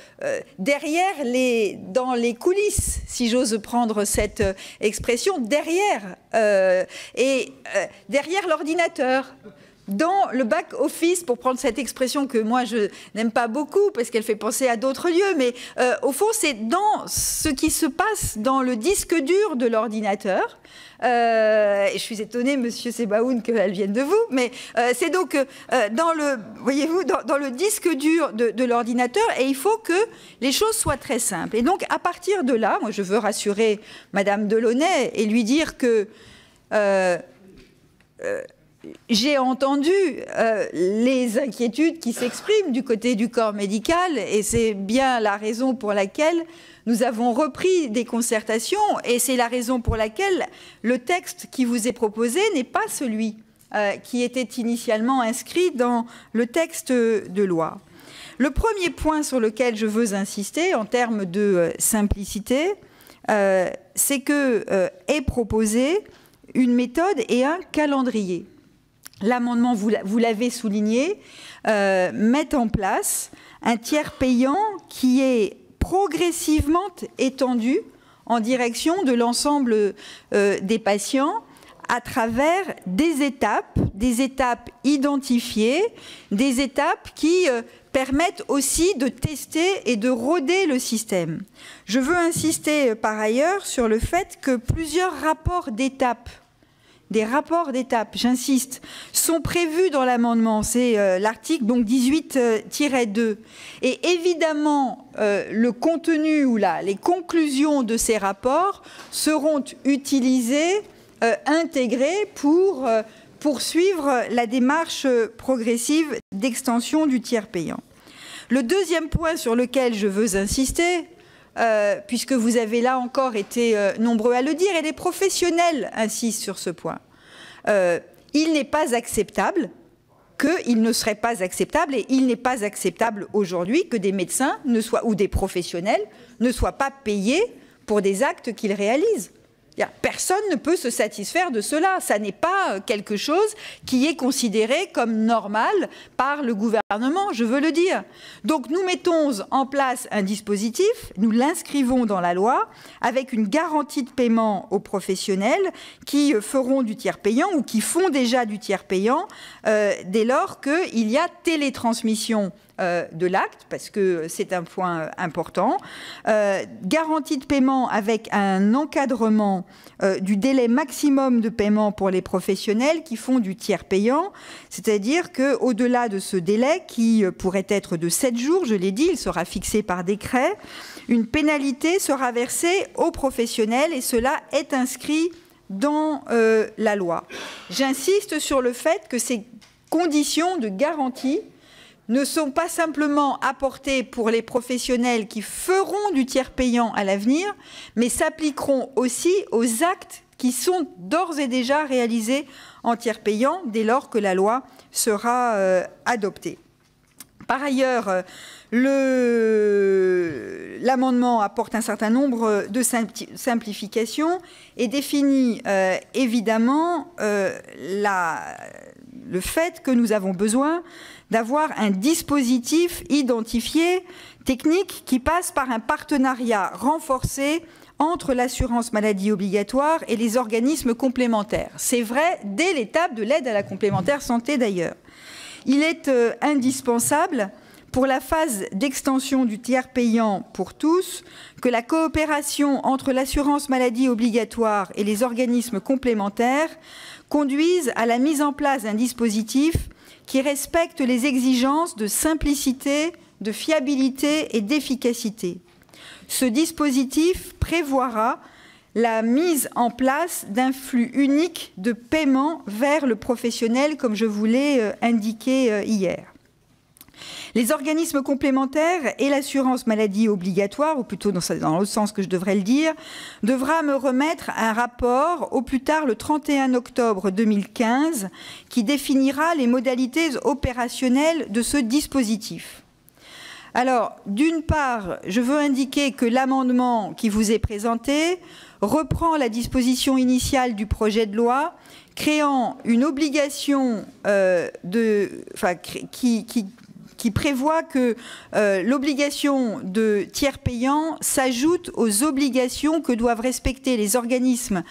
L: les coulisses, si j'ose prendre cette expression, derrière l'ordinateur. Dans le back-office, pour prendre cette expression que moi je n'aime pas beaucoup parce qu'elle fait penser à d'autres lieux, mais au fond c'est dans ce qui se passe dans le disque dur de l'ordinateur. Et je suis étonnée, Monsieur Sebaoun, qu'elle vienne de vous, mais c'est donc dans le disque dur de l'ordinateur, et il faut que les choses soient très simples. Et donc à partir de là, moi je veux rassurer Madame Delaunay et lui dire que j'ai entendu les inquiétudes qui s'expriment du côté du corps médical, et c'est bien la raison pour laquelle nous avons repris des concertations, et c'est la raison pour laquelle le texte qui vous est proposé n'est pas celui qui était initialement inscrit dans le texte de loi. Le premier point sur lequel je veux insister en termes de simplicité, c'est que est proposé une méthode et un calendrier. L'amendement, vous l'avez souligné, met en place un tiers payant qui est progressivement étendu en direction de l'ensemble des patients à travers des étapes identifiées, des étapes qui permettent aussi de tester et de roder le système. Je veux insister par ailleurs sur le fait que plusieurs rapports d'étapes, j'insiste, sont prévus dans l'amendement. C'est l'article 18-2. Et évidemment, le contenu ou les conclusions de ces rapports seront utilisées, intégrées pour poursuivre la démarche progressive d'extension du tiers payant. Le deuxième point sur lequel je veux insister, puisque vous avez là encore été nombreux à le dire, et les professionnels insistent sur ce point. Il n'est pas acceptable qu'il ne serait pas acceptable, et il n'est pas acceptable aujourd'hui que des médecins ou des professionnels ne soient pas payés pour des actes qu'ils réalisent. Personne ne peut se satisfaire de cela. Ça n'est pas quelque chose qui est considéré comme normal par le gouvernement, je veux le dire. Donc nous mettons en place un dispositif, nous l'inscrivons dans la loi, avec une garantie de paiement aux professionnels qui feront du tiers payant ou qui font déjà du tiers payant dès lors qu'il y a télétransmission de l'acte, parce que c'est un point important. Garantie de paiement avec un encadrement du délai maximum de paiement pour les professionnels qui font du tiers payant, c'est-à-dire qu'au-delà de ce délai, qui pourrait être de 7 jours, je l'ai dit, il sera fixé par décret, une pénalité sera versée aux professionnels, et cela est inscrit dans la loi. J'insiste sur le fait que ces conditions de garantie ne sont pas simplement apportées pour les professionnels qui feront du tiers payant à l'avenir, mais s'appliqueront aussi aux actes qui sont d'ores et déjà réalisés en tiers payant dès lors que la loi sera adoptée. Par ailleurs, l'amendement apporte un certain nombre de simplifications et définit évidemment le fait que nous avons besoin d'avoir un dispositif identifié technique qui passe par un partenariat renforcé entre l'assurance maladie obligatoire et les organismes complémentaires. C'est vrai dès l'étape de l'aide à la complémentaire santé d'ailleurs. Il est indispensable pour la phase d'extension du tiers payant pour tous que la coopération entre l'assurance maladie obligatoire et les organismes complémentaires conduise à la mise en place d'un dispositif qui respecte les exigences de simplicité, de fiabilité et d'efficacité. Ce dispositif prévoira la mise en place d'un flux unique de paiement vers le professionnel, comme je vous l'ai indiqué hier. Les organismes complémentaires et l'assurance maladie obligatoire, ou plutôt dans l'autre sens que je devrais le dire, devra me remettre un rapport au plus tard le 31 octobre 2015 qui définira les modalités opérationnelles de ce dispositif. Alors, d'une part, je veux indiquer que l'amendement qui vous est présenté reprend la disposition initiale du projet de loi créant une obligation qui prévoit que l'obligation de tiers payant s'ajoute aux obligations que doivent respecter les organismes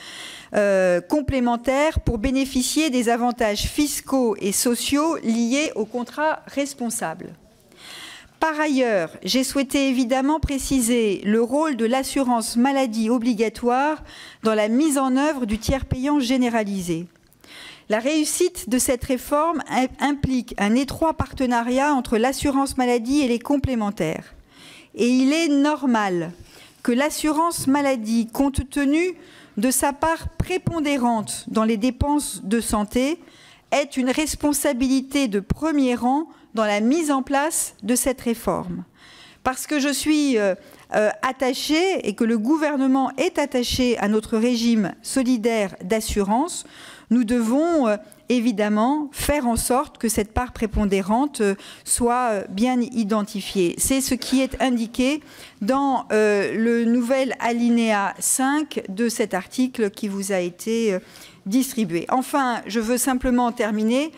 L: complémentaires pour bénéficier des avantages fiscaux et sociaux liés au contrat responsable. Par ailleurs, j'ai souhaité évidemment préciser le rôle de l'assurance maladie obligatoire dans la mise en œuvre du tiers payant généralisé. La réussite de cette réforme implique un étroit partenariat entre l'assurance maladie et les complémentaires. Et il est normal que l'assurance maladie, compte tenu de sa part prépondérante dans les dépenses de santé, ait une responsabilité de premier rang dans la mise en place de cette réforme. Parce que je suis attachée et que le gouvernement est attaché à notre régime solidaire d'assurance, nous devons évidemment faire en sorte que cette part prépondérante soit bien identifiée. C'est ce qui est indiqué dans le nouvel alinéa 5 de cet article qui vous a été distribué. Enfin, je veux simplement terminer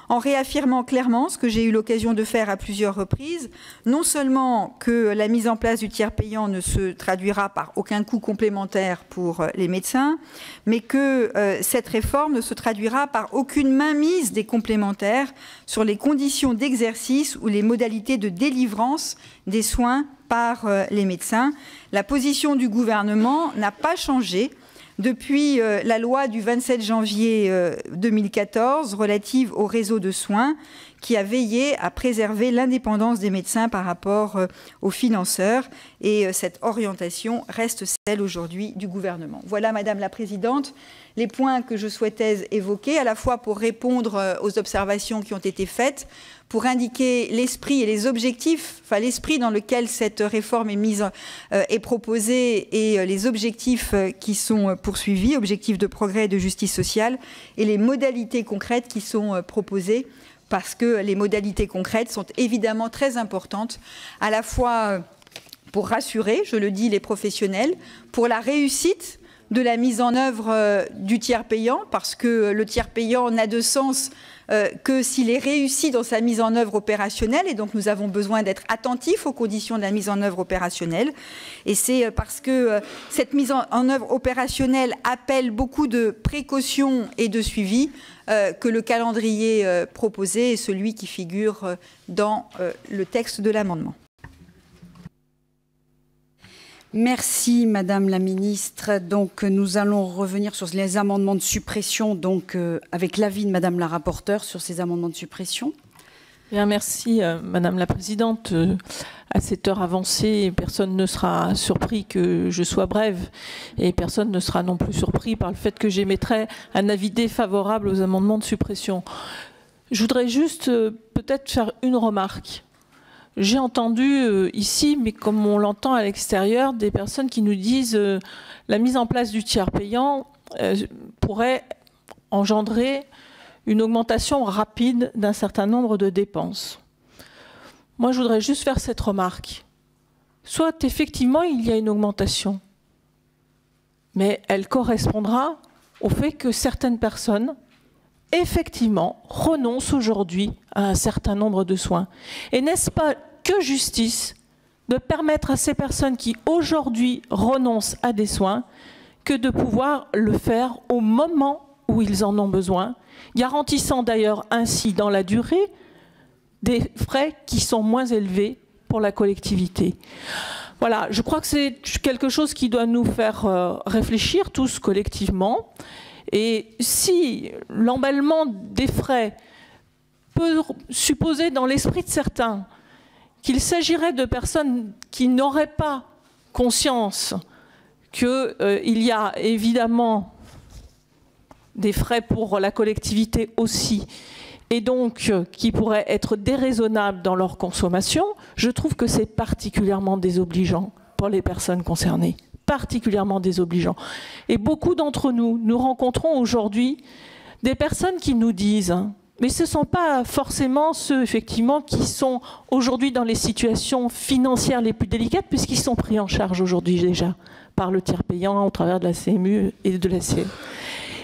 L: en réaffirmant clairement ce que j'ai eu l'occasion de faire à plusieurs reprises, non seulement que la mise en place du tiers payant ne se traduira par aucun coût complémentaire pour les médecins, mais que cette réforme ne se traduira par aucune mainmise des complémentaires sur les conditions d'exercice ou les modalités de délivrance des soins par les médecins. La position du gouvernement n'a pas changé depuis la loi du 27 janvier 2014 relative au réseau de soins qui a veillé à préserver l'indépendance des médecins par rapport aux financeurs. Et cette orientation reste celle aujourd'hui du gouvernement. Voilà, Madame la Présidente, les points que je souhaitais évoquer, à la fois pour répondre aux observations qui ont été faites, pour indiquer l'esprit et les objectifs, enfin l'esprit dans lequel cette réforme est proposée et les objectifs qui sont poursuivis, objectifs de progrès et de justice sociale, et les modalités concrètes qui sont proposées, parce que les modalités concrètes sont évidemment très importantes, à la fois pour rassurer, je le dis, les professionnels, pour la réussite de la mise en œuvre du tiers payant, parce que le tiers payant n'a de sens que s'il est réussi dans sa mise en œuvre opérationnelle, et donc nous avons besoin d'être attentifs aux conditions de la mise en œuvre opérationnelle. Et c'est parce que cette mise en œuvre opérationnelle appelle beaucoup de précautions et de suivi que le calendrier proposé est celui qui figure dans le texte de l'amendement.
A: Merci Madame la Ministre. Donc nous allons revenir sur les amendements de suppression, donc avec l'avis de Madame la rapporteure sur ces amendements de suppression.
M: Bien, merci Madame la Présidente. À cette heure avancée, personne ne sera surpris que je sois brève et personne ne sera non plus surpris par le fait que j'émettrai un avis défavorable aux amendements de suppression. Je voudrais juste peut-être faire une remarque. J'ai entendu ici, mais comme on l'entend à l'extérieur, des personnes qui nous disent la mise en place du tiers payant pourrait engendrer une augmentation rapide d'un certain nombre de dépenses. Moi, je voudrais juste faire cette remarque. Soit effectivement, il y a une augmentation, mais elle correspondra au fait que certaines personnes effectivement, renonce aujourd'hui à un certain nombre de soins. Et n'est-ce pas que justice de permettre à ces personnes qui aujourd'hui renoncent à des soins que de pouvoir le faire au moment où ils en ont besoin, garantissant d'ailleurs ainsi dans la durée des frais qui sont moins élevés pour la collectivité. Voilà, je crois que c'est quelque chose qui doit nous faire réfléchir tous collectivement. Et si l'emballement des frais peut supposer dans l'esprit de certains qu'il s'agirait de personnes qui n'auraient pas conscience qu'il y a évidemment des frais pour la collectivité aussi, et donc qui pourraient être déraisonnables dans leur consommation, je trouve que c'est particulièrement désobligeant pour les personnes concernées, particulièrement désobligeant. Et beaucoup d'entre nous, nous rencontrons aujourd'hui des personnes qui nous disent, mais ce ne sont pas forcément ceux, effectivement, qui sont aujourd'hui dans les situations financières les plus délicates, puisqu'ils sont pris en charge aujourd'hui déjà par le tiers payant au travers de la CMU et de la CE.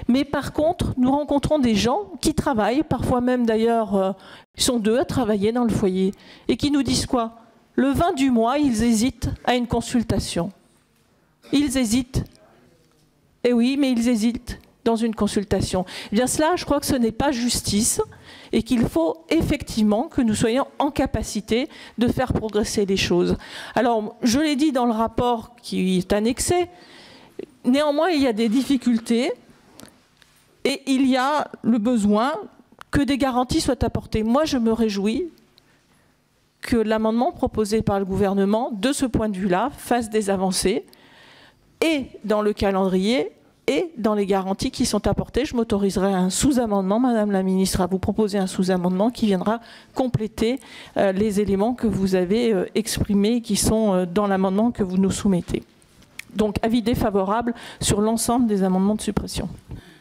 M: Mais par contre, nous rencontrons des gens qui travaillent, parfois même d'ailleurs, ils sont deux à travailler dans le foyer, et qui nous disent quoi? Le 20 du mois, ils hésitent à une consultation. Ils hésitent. Eh oui, mais ils hésitent dans une consultation. Eh bien cela, je crois que ce n'est pas justice et qu'il faut effectivement que nous soyons en capacité de faire progresser les choses. Alors, je l'ai dit dans le rapport qui est annexé, néanmoins, il y a des difficultés et il y a le besoin que des garanties soient apportées. Moi, je me réjouis que l'amendement proposé par le gouvernement, de ce point de vue-là, fasse des avancées et dans le calendrier et dans les garanties qui sont apportées. Je m'autoriserai un sous-amendement, Madame la Ministre, à vous proposer un sous-amendement qui viendra compléter les éléments que vous avez exprimés, qui sont dans l'amendement que vous nous soumettez. Donc, avis défavorable sur l'ensemble des amendements de suppression.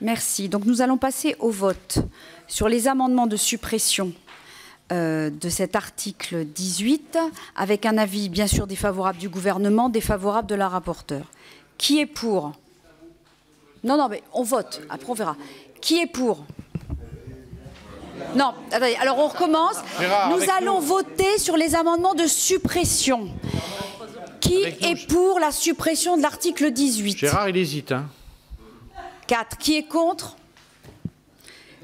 A: Merci. Donc, nous allons passer au vote sur les amendements de suppression de cet article 18, avec un avis bien sûr défavorable du gouvernement, défavorable de la rapporteure. Qui est pour? Non, mais on vote, après on verra. Qui est pour? Non, attendez, alors on recommence. Gérard, nous allons voter sur les amendements de suppression. Qui est pour la suppression de l'article 18?
F: Gérard, il hésite.
A: 4. Qui est contre?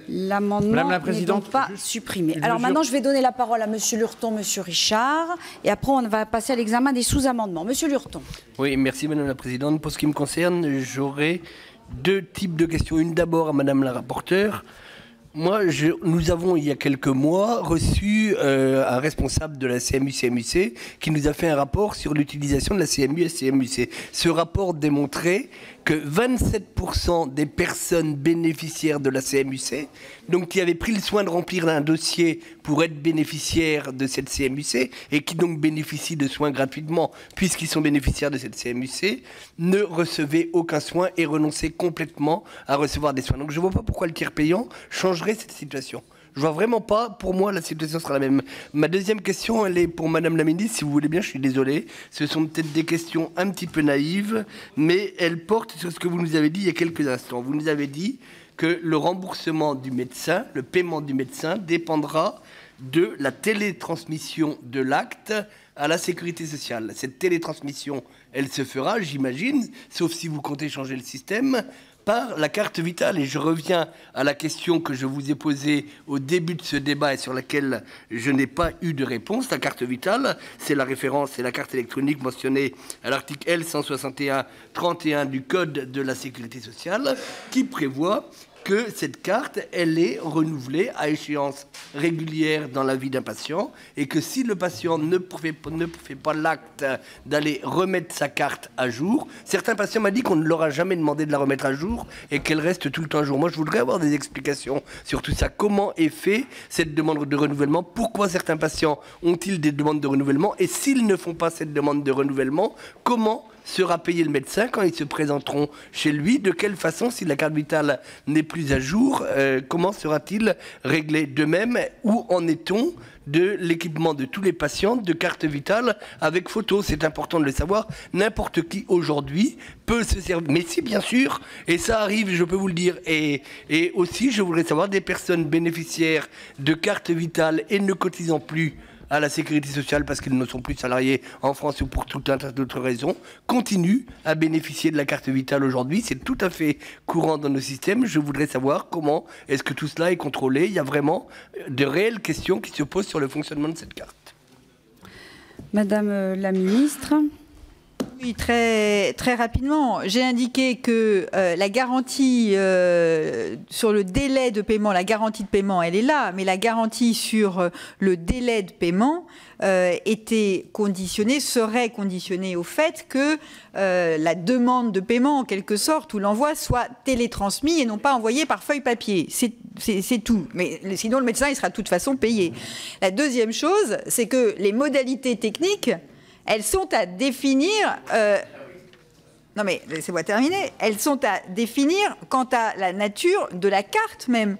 A: L'amendement n'est donc pas supprimé. Alors maintenant, je vais donner la parole à Monsieur Lurton, Monsieur Richard, et après on va passer à l'examen des sous-amendements. Monsieur Lurton.
N: Oui, merci Madame la Présidente. Pour ce qui me concerne, j'aurai deux types de questions. Une d'abord à Madame la rapporteure. Moi, nous avons, il y a quelques mois, reçu un responsable de la CMU-CMUC qui nous a fait un rapport sur l'utilisation de la CMU et CMUC. Ce rapport démontrait que 27% des personnes bénéficiaires de la CMUC, donc qui avaient pris le soin de remplir un dossier pour être bénéficiaires de cette CMUC et qui donc bénéficient de soins gratuitement puisqu'ils sont bénéficiaires de cette CMUC, ne recevaient aucun soin et renonçaient complètement à recevoir des soins. Donc je ne vois pas pourquoi le tiers payant changerait cette situation. Je vois vraiment pas, pour moi, la situation sera la même. Ma deuxième question, elle est pour Madame la Ministre, si vous voulez bien, je suis désolé. Ce sont peut-être des questions un petit peu naïves, mais elles portent sur ce que vous nous avez dit il y a quelques instants. Vous nous avez dit que le remboursement du médecin, le paiement du médecin, dépendra de la télétransmission de l'acte à la sécurité sociale. Cette télétransmission, elle se fera, j'imagine, sauf si vous comptez changer le système, par la carte vitale. Et je reviens à la question que je vous ai posée au début de ce débat et sur laquelle je n'ai pas eu de réponse. La carte vitale, c'est la référence, c'est la carte électronique mentionnée à l'article L161-31 du Code de la Sécurité sociale qui prévoit que cette carte, elle est renouvelée à échéance régulière dans la vie d'un patient et que si le patient ne fait pas l'acte d'aller remettre sa carte à jour, certains patients m'ont dit qu'on ne leur a jamais demandé de la remettre à jour et qu'elle reste tout le temps à jour. Moi, je voudrais avoir des explications sur tout ça. Comment est fait cette demande de renouvellement? Pourquoi certains patients ont-ils des demandes de renouvellement? Et s'ils ne font pas cette demande de renouvellement, comment sera payé le médecin quand ils se présenteront chez lui? De quelle façon, si la carte vitale n'est plus à jour, comment sera-t-il réglé? De même, où en est-on de l'équipement de tous les patients de carte vitale avec photo? C'est important de le savoir. N'importe qui aujourd'hui peut se servir. Mais si, bien sûr, et ça arrive, je peux vous le dire. Et aussi, je voudrais savoir des personnes bénéficiaires de carte vitale et ne cotisant plus à la sécurité sociale parce qu'ils ne sont plus salariés en France ou pour tout un tas d'autres raisons, continuent à bénéficier de la carte vitale aujourd'hui. C'est tout à fait courant dans nos systèmes. Je voudrais savoir comment est-ce que tout cela est contrôlé. Il y a vraiment de réelles questions qui se posent sur le fonctionnement de cette carte.
A: Madame la ministre.
L: Oui, très rapidement. J'ai indiqué que la garantie sur le délai de paiement, la garantie de paiement, elle est là, mais la garantie sur le délai de paiement serait conditionnée au fait que la demande de paiement, en quelque sorte, ou l'envoi soit télétransmis et non pas envoyé par feuille papier. C'est tout. Mais sinon, le médecin, il sera de toute façon payé. La deuxième chose, c'est que les modalités techniques, elles sont à définir. Non mais laissez-moi terminer. Elles sont à définir quant à la nature de la carte même.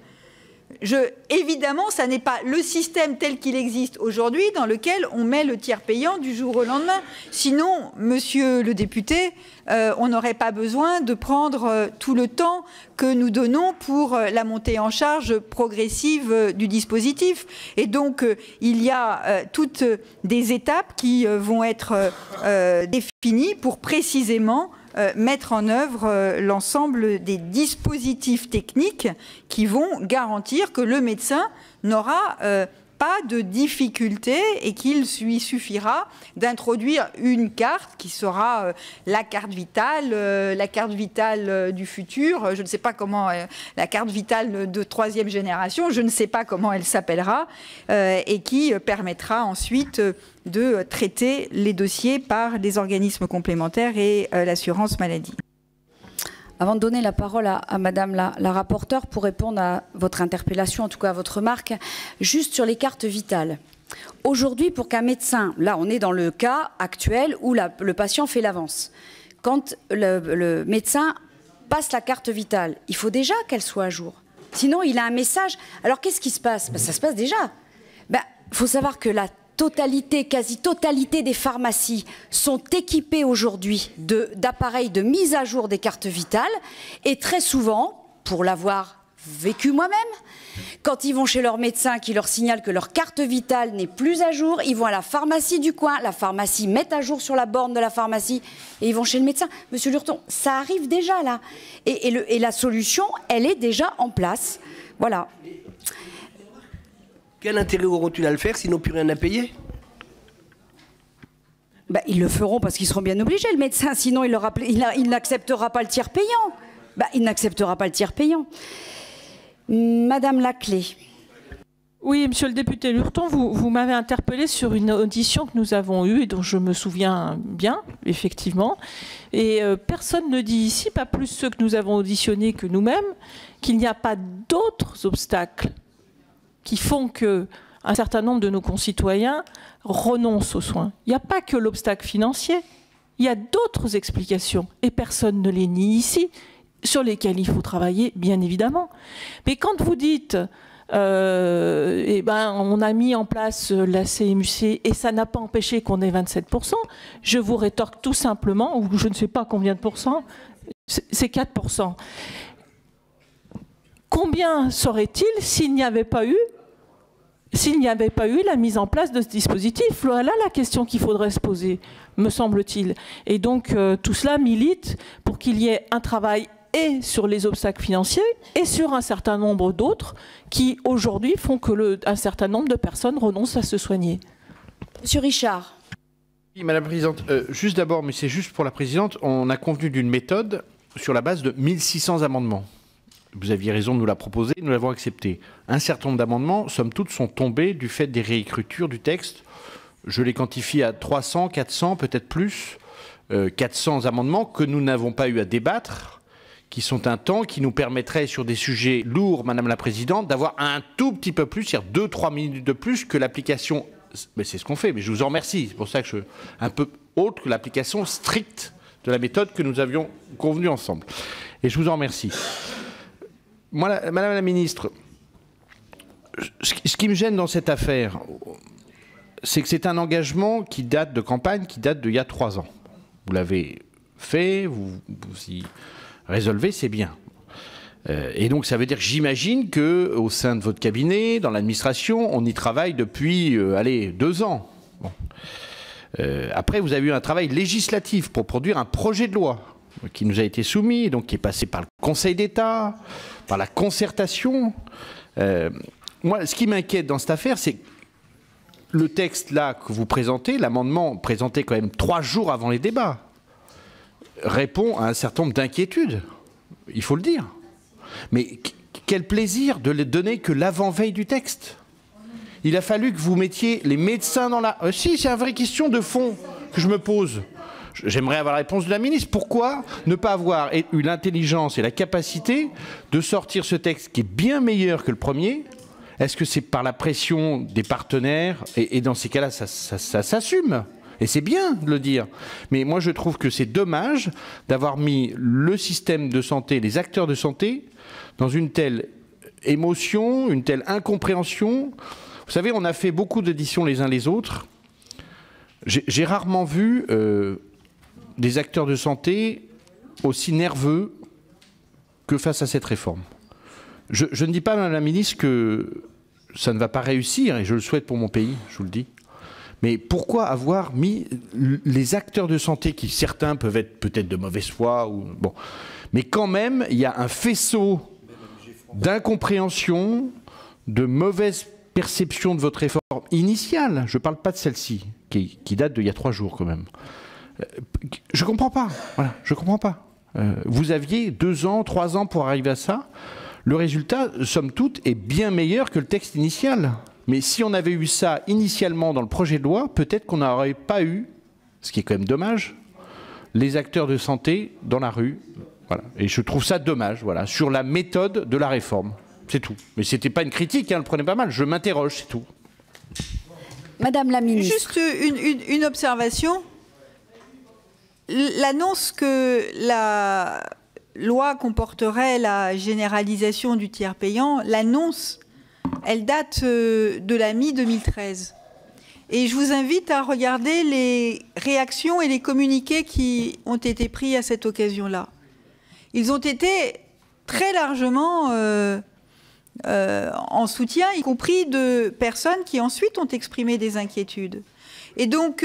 L: Évidemment, ça n'est pas le système tel qu'il existe aujourd'hui dans lequel on met le tiers payant du jour au lendemain. Sinon, monsieur le député, on n'aurait pas besoin de prendre tout le temps que nous donnons pour la montée en charge progressive du dispositif. Et donc, il y a toutes des étapes qui vont être définies pour précisément mettre en œuvre l'ensemble des dispositifs techniques qui vont garantir que le médecin n'aura pas de difficulté et qu'il lui suffira d'introduire une carte qui sera la carte vitale du futur, je ne sais pas comment, la carte vitale de 3e génération, je ne sais pas comment elle s'appellera, et qui permettra ensuite de traiter les dossiers par les organismes complémentaires et l'assurance maladie.
A: Avant de donner la parole à Madame la rapporteure pour répondre à votre interpellation, en tout cas à votre remarque, juste sur les cartes vitales. Aujourd'hui, pour qu'un médecin, là on est dans le cas actuel où le patient fait l'avance, quand le médecin passe la carte vitale, il faut déjà qu'elle soit à jour. Sinon, il a un message. Alors qu'est-ce qui se passe? Ça se passe déjà. Il faut savoir que la quasi-totalité des pharmacies sont équipées aujourd'hui d'appareils de mise à jour des cartes vitales. Et très souvent, pour l'avoir vécu moi-même, quand ils vont chez leur médecin qui leur signale que leur carte vitale n'est plus à jour, ils vont à la pharmacie du coin, la pharmacie met à jour sur la borne de la pharmacie et ils vont chez le médecin. Monsieur Lurton, ça arrive déjà là. Et la solution, elle est déjà en place. Voilà.
N: Quel intérêt auront-ils à le faire s'ils n'ont plus rien à payer?
A: Ils le feront parce qu'ils seront bien obligés, le médecin, sinon il n'acceptera pas le tiers payant. Il n'acceptera pas le tiers payant. Madame Laclé.
M: Oui, monsieur le député Lurton, vous m'avez interpellé sur une audition que nous avons eue et dont je me souviens bien, effectivement. Et personne ne dit ici, pas plus ceux que nous avons auditionnés que nous-mêmes, qu'il n'y a pas d'autres obstacles qui font qu'un certain nombre de nos concitoyens renoncent aux soins. Il n'y a pas que l'obstacle financier, il y a d'autres explications, et personne ne les nie ici, sur lesquelles il faut travailler, bien évidemment. Mais quand vous dites, on a mis en place la CMU-C et ça n'a pas empêché qu'on ait 27%, je vous rétorque tout simplement, ou je ne sais pas combien de pourcents, c'est 4%. Combien serait-il s'il n'y avait pas eu la mise en place de ce dispositif? Voilà la question qu'il faudrait se poser, me semble-t-il. Et donc, tout cela milite pour qu'il y ait un travail et sur les obstacles financiers et sur un certain nombre d'autres qui, aujourd'hui, font que un certain nombre de personnes renoncent à se soigner.
A: Monsieur Richard.
F: Oui, Madame la Présidente, juste d'abord, mais c'est juste pour la Présidente, on a convenu d'une méthode sur la base de 1600 amendements. Vous aviez raison de nous la proposer, nous l'avons acceptée. Un certain nombre d'amendements, somme toute, sont tombés du fait des réécritures du texte. Je les quantifie à 300, 400, peut-être plus. 400 amendements que nous n'avons pas eu à débattre, qui sont un temps qui nous permettrait, sur des sujets lourds, Madame la Présidente, d'avoir un tout petit peu plus, c'est-à-dire 2-3 minutes de plus que l'application. Mais c'est ce qu'on fait, mais je vous en remercie. C'est pour ça que je suis un peu autre que l'application stricte de la méthode que nous avions convenue ensemble. Et je vous en remercie. Moi, Madame la Ministre, ce qui me gêne dans cette affaire, c'est que c'est un engagement qui date de campagne, qui date d'il y a 3 ans. Vous l'avez fait, vous y résolvez, c'est bien. Et donc ça veut dire que j'imagine qu'au sein de votre cabinet, dans l'administration, on y travaille depuis, 2 ans. Bon. Après, vous avez eu un travail législatif pour produire un projet de loi qui nous a été soumis, donc qui est passé par le Conseil d'État, par la concertation. Moi, ce qui m'inquiète dans cette affaire, c'est le texte là que vous présentez, l'amendement présenté quand même 3 jours avant les débats, répond à un certain nombre d'inquiétudes. Il faut le dire. Mais quel plaisir de ne donner que l'avant-veille du texte. Il a fallu que vous mettiez les médecins dans la... si, c'est une vraie question de fond que je me pose. J'aimerais avoir la réponse de la ministre. Pourquoi ne pas avoir eu l'intelligence et la capacité de sortir ce texte qui est bien meilleur que le premier? Est-ce que c'est par la pression des partenaires? Et dans ces cas-là, ça s'assume. Et c'est bien de le dire. Mais moi, je trouve que c'est dommage d'avoir mis le système de santé, les acteurs de santé, dans une telle émotion, une telle incompréhension. Vous savez, on a fait beaucoup d'auditions les uns les autres. J'ai rarement vu des acteurs de santé aussi nerveux que face à cette réforme. Je ne dis pas, Madame la Ministre, que ça ne va pas réussir, et je le souhaite pour mon pays, je vous le dis. Mais pourquoi avoir mis les acteurs de santé, qui certains peuvent être peut-être de mauvaise foi, bon, mais quand même, il y a un faisceau d'incompréhension, de mauvaise perception de votre réforme initiale. Je ne parle pas de celle-ci, qui date d'il y a 3 jours quand même. Je ne comprends pas. Voilà, je ne comprends pas. Vous aviez 2 ans, 3 ans pour arriver à ça. Le résultat, somme toute, est bien meilleur que le texte initial. Mais si on avait eu ça initialement dans le projet de loi, peut-être qu'on n'aurait pas eu, ce qui est quand même dommage, les acteurs de santé dans la rue. Voilà. Et je trouve ça dommage, voilà, sur la méthode de la réforme. C'est tout. Mais ce n'était pas une critique, hein, le prenez pas mal. Je m'interroge, c'est tout.
L: Madame la ministre. Juste une observation. L'annonce que la loi comporterait la généralisation du tiers payant, l'annonce, elle date de la mi-2013. Et je vous invite à regarder les réactions et les communiqués qui ont été pris à cette occasion-là. Ils ont été très largement en soutien, y compris de personnes qui ensuite ont exprimé des inquiétudes. Et donc,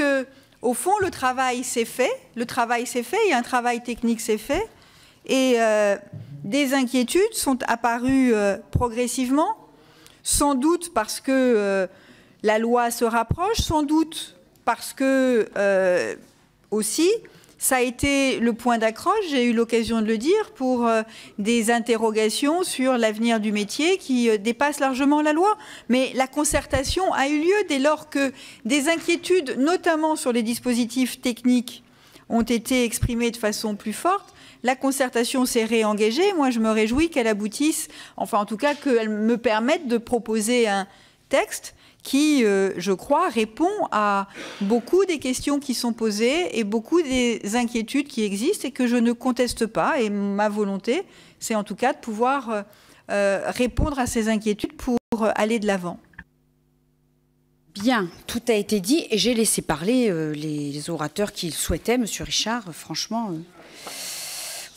L: au fond, le travail s'est fait, et un travail technique s'est fait, et des inquiétudes sont apparues progressivement, sans doute parce que la loi se rapproche, sans doute parce que aussi, ça a été le point d'accroche, j'ai eu l'occasion de le dire, pour des interrogations sur l'avenir du métier qui dépassent largement la loi. Mais la concertation a eu lieu dès lors que des inquiétudes, notamment sur les dispositifs techniques, ont été exprimées de façon plus forte. La concertation s'est réengagée. Moi, je me réjouis qu'elle aboutisse, enfin en tout cas qu'elle me permette de proposer un texte qui, je crois, répond à beaucoup des questions qui sont posées et beaucoup des inquiétudes qui existent et que je ne conteste pas. Et ma volonté, c'est en tout cas de pouvoir répondre à ces inquiétudes pour aller de l'avant.
A: Bien, tout a été dit et j'ai laissé parler les orateurs qui le souhaitaient. Monsieur Richard, franchement...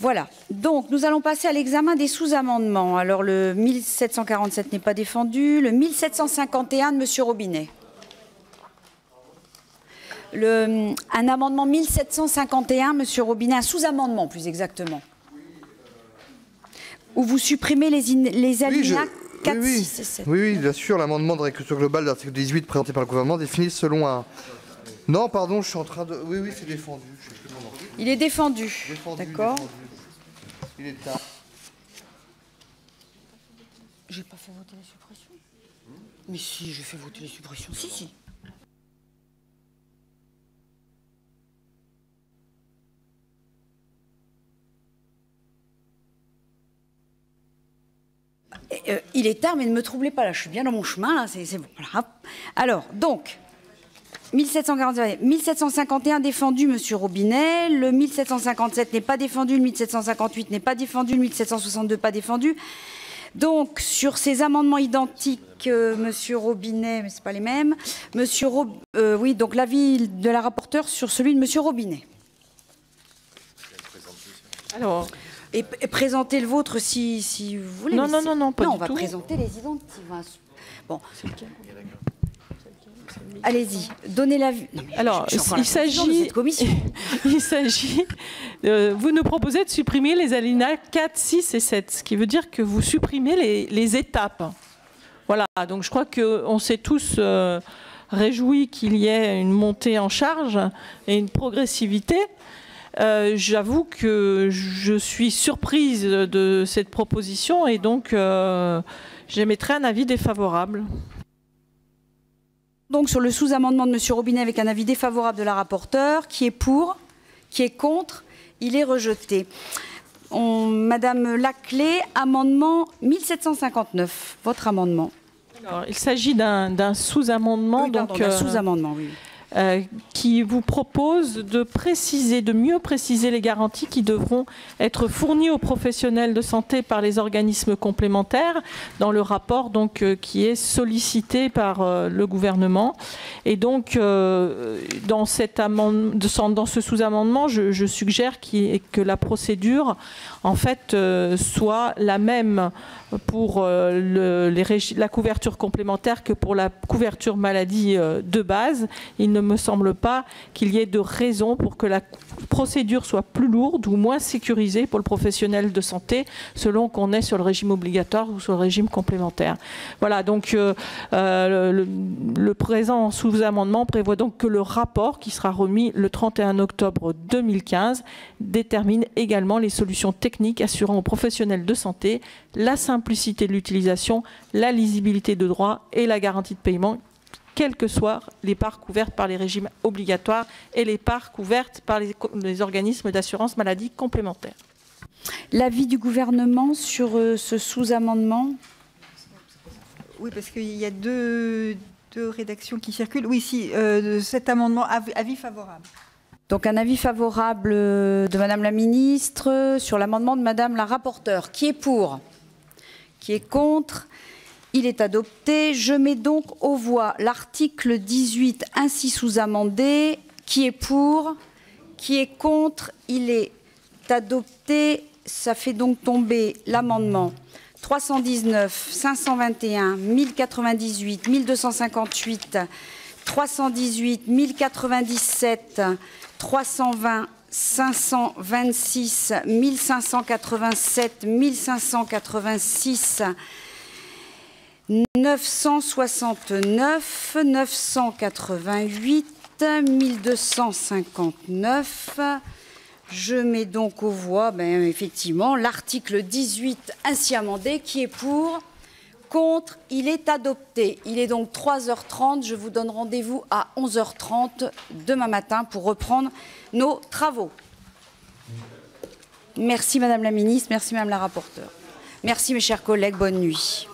A: Voilà, donc nous allons passer à l'examen des sous-amendements. Alors le 1747 n'est pas défendu, le 1751 de Monsieur Robinet. Un amendement 1751, Monsieur Robinet, un sous-amendement plus exactement, où vous supprimez les alinéas 4, 6 et 7.
B: Oui, bien sûr, l'amendement de réécriture globale de l'article 18 présenté par le gouvernement définit selon un... Non, pardon, je suis en train de... Oui, c'est défendu.
A: Il est défendu, d'accord.
B: Il est tard.
A: J'ai pas fait voter les suppressions. Mais si, j'ai fait voter les suppressions. Si. Il est tard, mais ne me troublez pas, là, je suis bien dans mon chemin, là, c'est bon. Voilà. Alors, donc... 1751 défendu, Monsieur Robinet. Le 1757 n'est pas défendu. Le 1758 n'est pas défendu. Le 1762 pas défendu. Donc, sur ces amendements identiques, Monsieur Robinet, mais ce n'est pas les mêmes. Oui, donc l'avis de la rapporteure sur celui de Monsieur Robinet.
M: Alors,
A: Et présentez le vôtre si vous voulez.
M: Non, non, pas du tout.
A: On va présenter les identiques. Bon. Allez-y, donnez la vue.
M: Alors, il s'agit, vous nous proposez de supprimer les alinéas 4, 6 et 7, ce qui veut dire que vous supprimez les étapes. Voilà, donc je crois qu'on s'est tous réjouis qu'il y ait une montée en charge et une progressivité. J'avoue que je suis surprise de cette proposition et donc j'émettrai un avis défavorable.
A: Donc sur le sous-amendement de M. Robinet avec un avis défavorable de la rapporteure, qui est pour, qui est contre, il est rejeté. Madame Laclais, amendement 1759, votre amendement.
M: Alors, il s'agit d'un sous-amendement.
A: Oui, pardon, d'un sous-amendement, oui.
M: Qui vous propose de préciser, de mieux préciser les garanties qui devront être fournies aux professionnels de santé par les organismes complémentaires dans le rapport donc, qui est sollicité par le gouvernement. Et donc, dans ce sous-amendement, je suggère que la procédure, en fait, soit la même pour la couverture complémentaire que pour la couverture maladie de base. Il ne me semble pas qu'il y ait de raison pour que la procédure soit plus lourde ou moins sécurisée pour le professionnel de santé selon qu'on est sur le régime obligatoire ou sur le régime complémentaire. Voilà, donc le présent sous-amendement prévoit donc que le rapport qui sera remis le 31 octobre 2015 détermine également les solutions techniques assurant aux professionnels de santé la simplicité de l'utilisation, la lisibilité de droit et la garantie de paiement, quelles que soient les parts couvertes par les régimes obligatoires et les parts couvertes par les organismes d'assurance maladie complémentaires.
A: L'avis du gouvernement sur ce sous-amendement?
L: Oui, parce qu'il y a deux rédactions qui circulent. Oui, si, cet amendement, avis favorable.
A: Donc un avis favorable de Madame la Ministre sur l'amendement de Madame la rapporteure. Qui est pour? Qui est contre? Il est adopté. Je mets donc aux voix l'article 18 ainsi sous-amendé. Qui est pour? Qui est contre? Il est adopté. Ça fait donc tomber l'amendement 319, 521, 1098, 1258, 318, 1097, 320, 526, 1587, 1586, 969, 988, 1259. Je mets donc aux voix, effectivement, l'article 18 ainsi amendé. Qui est pour? Contre? Il est adopté. Il est donc 3h30. Je vous donne rendez-vous à 11h30 demain matin pour reprendre nos travaux. Merci Madame la Ministre, merci Madame la rapporteure. Merci mes chers collègues, bonne nuit.